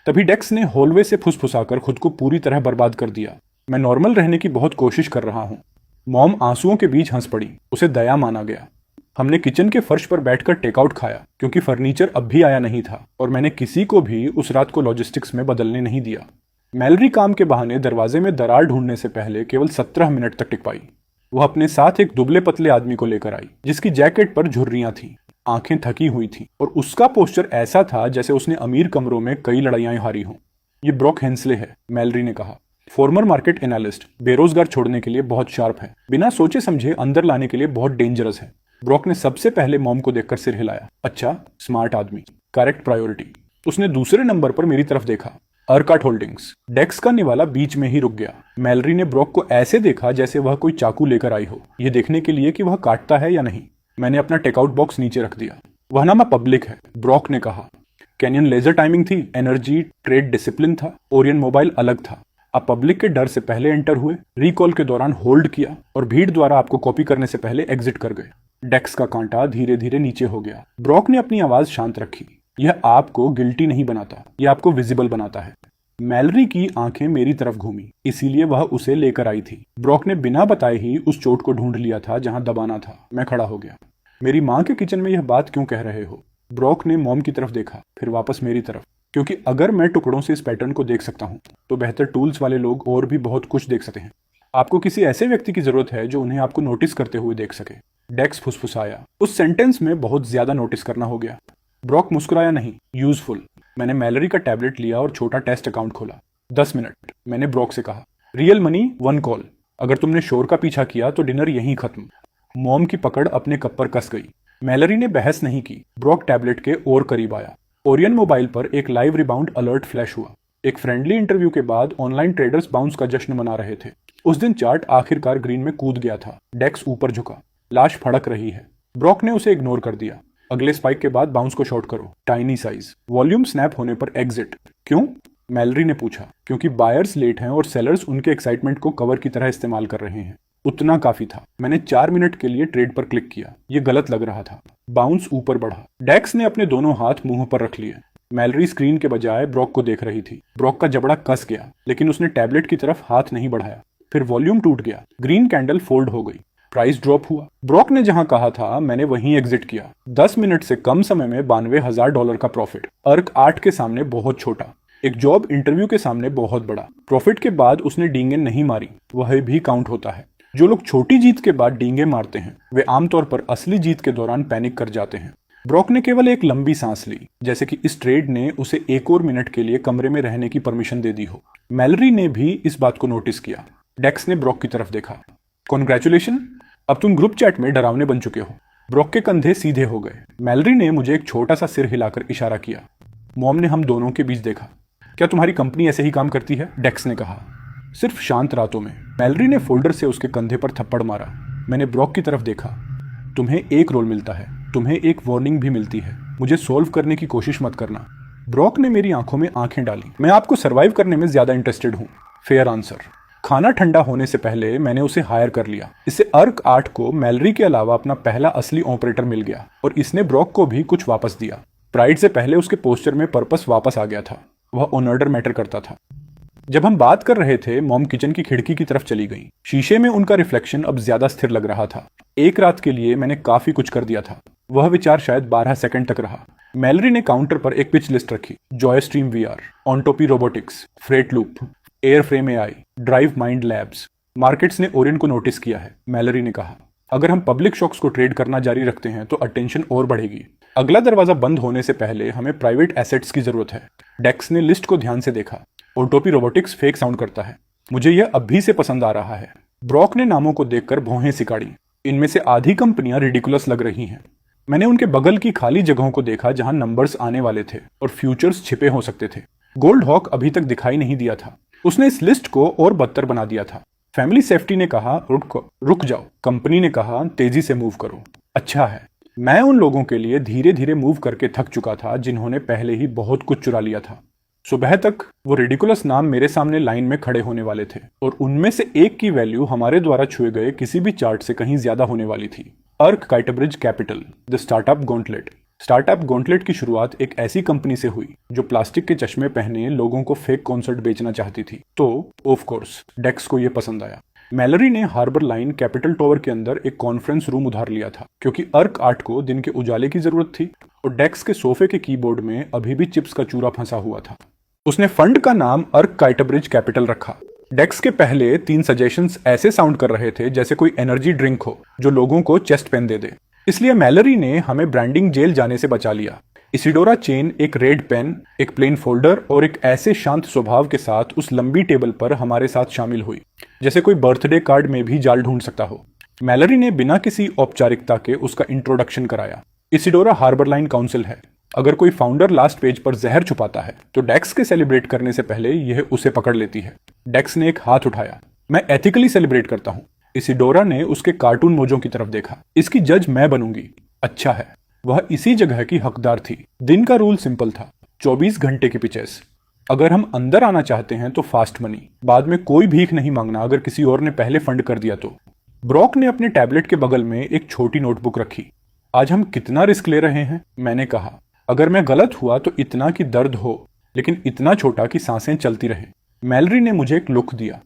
[SPEAKER 1] तभी डेक्स ने हॉलवे से फुसफुसाकर खुद को पूरी तरह बर्बाद कर दिया। मैं नॉर्मल रहने की बहुत कोशिश कर रहा हूँ। मॉम आंसुओं के बीच हंस पड़ी। उसे दया माना गया। हमने किचन के फर्श पर बैठकर टेकआउट खाया, क्योंकि फर्नीचर अब भी आया नहीं था और मैंने किसी को भी उस रात को लॉजिस्टिक्स में बदलने नहीं दिया। मैलरी काम के बहाने दरवाजे में दरार ढूंढने से पहले केवल 17 मिनट तक टिक पाई। वह अपने साथ एक दुबले पतले आदमी को लेकर आई, जिसकी जैकेट पर झुर्रियां थीं, आंखें थकी हुई थीं और उसका पोस्चर ऐसा था जैसे उसने अमीर कमरों में कई लड़ाइयां हारी हों। ये ब्रॉक हेंसले है, मैलरी ने कहा। फॉर्मर मार्केट एनालिस्ट, बेरोजगार छोड़ने के लिए बहुत शार्प है, बिना सोचे समझे अंदर लाने के लिए बहुत डेंजरस है। ब्रॉक ने सबसे पहले मॉम को देखकर सिर हिलाया। अच्छा, स्मार्ट आदमी, करेक्ट प्रायोरिटी। उसने दूसरे नंबर पर मेरी तरफ देखा। अर्काट होल्डिंग्स। डेक्स का निवाला बीच में ही रुक गया। मैलरी ने ब्रॉक को ऐसे देखा जैसे वह कोई चाकू लेकर आई हो, यह देखने के लिए कि वह काटता है या नहीं। मैंने अपना टेकआउट बॉक्स नीचे रख दिया। वह नामा पब्लिक है, ब्रॉक ने कहा। कैनियन लेजर टाइमिंग थी, एनर्जी ट्रेड डिसिप्लिन था, ओरियन मोबाइल अलग था। आप पब्लिक के डर से पहले एंटर हुए, रिकॉल के दौरान होल्ड किया और भीड़ द्वारा आपको कॉपी करने से पहले एग्जिट कर गए। डेक्स का कांटा धीरे धीरे नीचे हो गया। ब्रॉक ने अपनी आवाज शांत रखी। यह आपको गिल्टी नहीं बनाता, यह आपको विजिबल बनाता है। मैलरी की आंखें मेरी तरफ घूमी, इसीलिए वह उसे लेकर आई थी। ब्रॉक ने बिना बताए ही उस चोट को ढूंढ लिया था जहां दबाना था। मैं खड़ा हो गया। मेरी माँ के किचन में यह बात क्यों कह रहे हो? ब्रॉक ने मॉम की तरफ देखा, फिर वापस मेरी तरफ, क्योंकि अगर मैं टुकड़ों से इस पैटर्न को देख सकता हूँ तो बेहतर टूल्स वाले लोग और भी बहुत कुछ देख सकते हैं। आपको किसी ऐसे व्यक्ति की जरूरत है जो उन्हें आपको नोटिस करते हुए देख सके। डेक्स फुसफुसाया। उस सेंटेंस में बहुत ज्यादा नोटिस करना हो गया। ब्रॉक मुस्कुराया नहीं, यूजफुल। मैंने मैलरी का टैबलेट लिया और छोटा टेस्ट अकाउंट खोला। 10 मिनट, मैंने ब्रॉक से कहा। Real money 1 call. अगर तुमने शोर का पीछा किया तो डिनर यहीं खत्म। मॉम की पकड़ अपने कप पर कस गई। मैलरी ने बहस नहीं की। ब्रॉक टैबलेट के और करीब आया। ओरियन मोबाइल पर एक लाइव रिबाउंड अलर्ट फ्लैश हुआ। एक फ्रेंडली इंटरव्यू के बाद ऑनलाइन ट्रेडर्स बाउंस का जश्न मना रहे थे। उस दिन चार्ट आखिरकार ग्रीन में कूद गया था। डेक्स ऊपर झुका। लाश फड़क रही है। ब्रॉक ने उसे इग्नोर कर दिया। अगले स्पाइक के बाद बाउंस को शॉर्ट करो, टाइनी साइज, वॉल्यूम स्नैप होने पर एग्जिट। क्यों? मैलरी ने पूछा। क्योंकि बायर्स लेट हैं और सेलर्स उनके एक्साइटमेंट को कवर की तरह इस्तेमाल कर रहे हैं। उतना काफी था। मैंने 4 मिनट के लिए ट्रेड पर क्लिक किया। ये गलत लग रहा था। बाउंस ऊपर बढ़ा। डेक्स ने अपने दोनों हाथ मुंह पर रख लिए। मैलरी स्क्रीन के बजाय ब्रॉक को देख रही थी। ब्रॉक का जबड़ा कस गया, लेकिन उसने टैबलेट की तरफ हाथ नहीं बढ़ाया। फिर वॉल्यूम टूट गया। ग्रीन कैंडल फोल्ड हो गई। प्राइस ड्रॉप हुआ। ब्रॉक ने जहां कहा था मैंने वहीं एग्जिट किया। 10 मिनट से कम समय में $92,000 का प्रॉफिट। अर्क 8 के सामने बहुत छोटा, एक जॉब इंटरव्यू के सामने बहुत बड़ा। प्रॉफिट के बाद उसने डींगे नहीं मारी, वह भी काउंट होता है। जो लोग छोटी जीत के बाद डींगे मारते हैं वे आमतौर पर असली जीत के दौरान पैनिक कर जाते हैं। ब्रॉक ने केवल एक लंबी सांस ली, जैसे कि इस ट्रेड ने उसे एक और मिनट के लिए कमरे में रहने की परमिशन दे दी हो। मैलरी ने भी इस बात को नोटिस किया। डेक्स ने ब्रॉक की तरफ देखा। कॉन्ग्रेचुलेशन, अब तुम ग्रुप चैट में डरावने बन चुके हो। ब्रॉक के कंधे सीधे हो गए। मैलरी ने मुझे एक छोटा सा सिर हिलाकर इशारा किया। मॉम ने हम दोनों के बीच देखा। क्या तुम्हारी कंपनी ऐसे ही काम करती है? डेक्स ने कहा। सिर्फ शांत रातों में। मैलरी ने फोल्डर से उसके कंधे पर थप्पड़ मारा। मैंने ब्रॉक की तरफ देखा। तुम्हें एक रोल मिलता है, तुम्हें एक वार्निंग भी मिलती है। मुझे सोल्व करने की कोशिश मत करना। ब्रॉक ने मेरी आंखों में आंखें डाली। मैं आपको सर्वाइव करने में ज्यादा इंटरेस्टेड हूं। Fair answer. खाना ठंडा होने से पहले मैंने उसे हायर कर लिया। इससे अर्क 8 को मैलरी के अलावा अपना पहला असली ऑपरेटर मिल गया और इसने ब्रॉक को भी कुछ वापस दिया। प्राइड से पहले उसके पोस्टर में पर्पस वापस आ गया था। वह ऑनर्डर मैटर करता था। जब हम बात कर रहे थे मॉम किचन की खिड़की की तरफ चली गई। शीशे में उनका रिफ्लेक्शन अब ज्यादा स्थिर लग रहा था। एक रात के लिए मैंने काफी कुछ कर दिया था। वह विचार शायद 12 सेकंड तक रहा। मैलरी ने काउंटर पर एक पिच लिस्ट रखी। जॉय स्ट्रीम VR, ऑनटोपी robotics, Freight Loop, Air Frame AI, Drive Mind Labs. Markets ने ओरियन को नोटिस किया है, मैलरी ने कहा। अगर हम पब्लिक स्टॉक्स को ट्रेड करना जारी रखते हैं तो अटेंशन और बढ़ेगी। अगला दरवाजा बंद होने से पहले हमें प्राइवेट एसेट्स की जरूरत है। डेक्स ने लिस्ट को ध्यान से देखा। ऑनटोपी रोबोटिक्स फेक साउंड करता है। मुझे यह अभी से पसंद आ रहा है। ब्रॉक ने नामों को देखकर भौहें सिकाड़ी। इनमें से आधी कंपनियां रिडिकुलस लग रही हैं। मैंने उनके बगल की खाली जगहों को देखा जहां नंबर्स आने वाले थे और फ्यूचर्स छिपे हो सकते थे। गोल्ड हॉक अभी तक दिखाई नहीं दिया था। उसने इस लिस्ट को और बदतर बना दिया था। फैमिली सेफ्टी ने कहा रुक जाओ। कंपनी ने कहा तेजी से मूव करो। अच्छा है, मैं उन लोगों के लिए धीरे धीरे मूव करके थक चुका था जिन्होंने पहले ही बहुत कुछ चुरा लिया था। सुबह तक वो रिडिकुलस नाम मेरे सामने लाइन में खड़े होने वाले थे और उनमें से एक की वैल्यू हमारे द्वारा छुए गए किसी भी चार्ट से कहीं ज्यादा होने वाली थी। Ark Kitebridge capital, the startup gauntlet. Startup gauntlet की शुरुआत एक ऐसी कंपनी से हुई जो प्लास्टिक के चश्मे पहने लोगों को फेक कॉन्सर्ट बेचना चाहती थी। तो ऑफ कोर्स डेक्स को यह पसंद आया। मैलरी ने हार्बर लाइन कैपिटल टावर के अंदर एक कॉन्फ्रेंस रूम उधार लिया था क्योंकि अर्क 8 को दिन के उजाले की जरूरत थी और डेक्स के सोफे के कीबोर्ड में अभी भी चिप्स का चूरा फंसा हुआ था। उसने फंड का नाम अर्क काइटब्रिज कैपिटल रखा। डेक्स के पहले 3 सजेशंस ऐसे साउंड कर रहे थे जैसे कोई एनर्जी ड्रिंक हो जो लोगों को चेस्ट पेन दे दे। इसलिए मैलरी ने हमें ब्रांडिंग जेल जाने से बचा लिया। इसिडोरा चेन एक रेड पेन, एक प्लेन फोल्डर और एक ऐसे शांत स्वभाव के साथ उस लंबी टेबल पर हमारे साथ शामिल हुई जैसे कोई बर्थडे कार्ड में भी जाल ढूंढ सकता हो। मैलरी ने बिना किसी औपचारिकता के उसका इंट्रोडक्शन कराया। इसिडोरा हार्बर लाइन काउंसिल है। अगर कोई फाउंडर लास्ट पेज पर जहर छुपाता है तो डेक्स के सेलिब्रेट करने से पहले यह उसे पकड़ लेती है। डेक्स ने एक हाथ उठाया। मैं एथिकली सेलिब्रेट करता हूं। इसिडोरा ने उसके कार्टून मोजों की तरफ देखा। इसकी जज मैं बनूंगी। अच्छा है, वह इसी जगह की हकदार थी। दिन का रूल सिंपल था, 24 घंटे की पिचेस। अगर हम अंदर आना चाहते हैं तो फास्ट मनी, बाद में कोई भीख नहीं मांगना अगर किसी और ने पहले फंड कर दिया तो। ब्रॉक ने अपने टैबलेट के बगल में एक छोटी नोटबुक रखी। आज हम कितना रिस्क ले रहे हैं? मैंने कहा। अगर मैं गलत हुआ तो इतना कि दर्द हो, लेकिन इतना छोटा कि सांसें चलती रहें। मैलरी ने मुझे एक लुक दिया।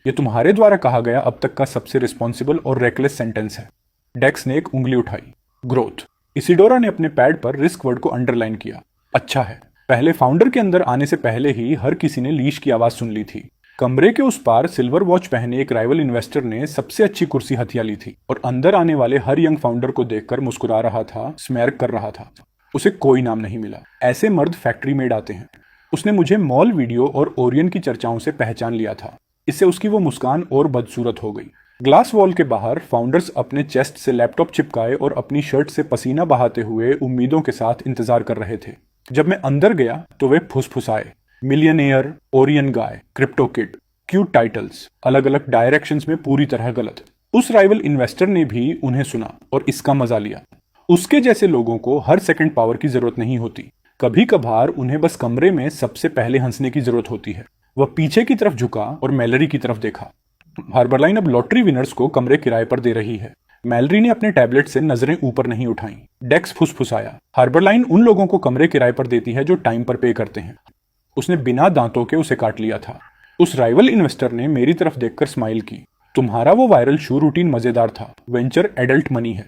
[SPEAKER 1] यह तुम्हारे द्वारा कहा गया अब तक का सबसे रिस्पॉन्सिबल और रेकलेस सेंटेंस है। डेक्स ने एक उंगली उठाई। ग्रोथ। इसिडोरा ने अपने पैड पर रिस्क वर्ड को अंडरलाइन किया। अच्छा है, पहले फाउंडर के अंदर आने से पहले ही हर किसी ने लीश की आवाज सुन ली थी। कमरे के उस पार सिल्वर वॉच पहने एक राइवल इन्वेस्टर ने सबसे अच्छी कुर्सी हथिया ली थी और अंदर आने वाले हर यंग फाउंडर को देखकर मुस्कुरा रहा था, स्मैर कर रहा था। उसे कोई नाम नहीं मिला। ऐसे मर्द फैक्ट्री मेड आते हैं। उसने मुझे मॉल वीडियो और ओरियन की चर्चाओं से पहचान लिया था। इससे उसकी वो मुस्कान और बदसूरत हो गई। ग्लास वॉल के बाहर फाउंडर्स अपने चेस्ट से लैपटॉप चिपकाए और अपनी शर्ट से पसीना बहाते हुए उम्मीदों के साथ इंतजार कर रहे थे। जब मैं अंदर गया तो वे फुसफुसाए, मिलियनेयर, ओरियन गाय, क्रिप्टो किड, क्यूट टाइटल्स, अलग अलग डायरेक्शंस में पूरी तरह गलत। उस राइवल इन्वेस्टर ने भी उन्हें सुना और इसका मजा लिया। उसके जैसे लोगों को हर सेकंड पावर की जरूरत नहीं होती। कभी कभार उन्हें बस कमरे में सबसे पहले हंसने की जरूरत होती है। वह पीछे की तरफ झुका और मैलरी की तरफ देखा। हार्बरलाइन अब लॉटरी विनर्स को कमरे किराए पर दे रही है। मैलरी ने अपने टैबलेट से नजरें ऊपर नहीं उठाई। डेक्स फुसफुसाया, हार्बरलाइन उन लोगों को कमरे किराए पर देती है जो टाइम पर पे करते हैं। उसने बिना दांतों के उसे काट लिया था। उस राइवल इन्वेस्टर ने मेरी तरफ देखकर स्माइल की। तुम्हारा वो वायरल शू रूटीन मजेदार था। वेंचर एडल्ट मनी है।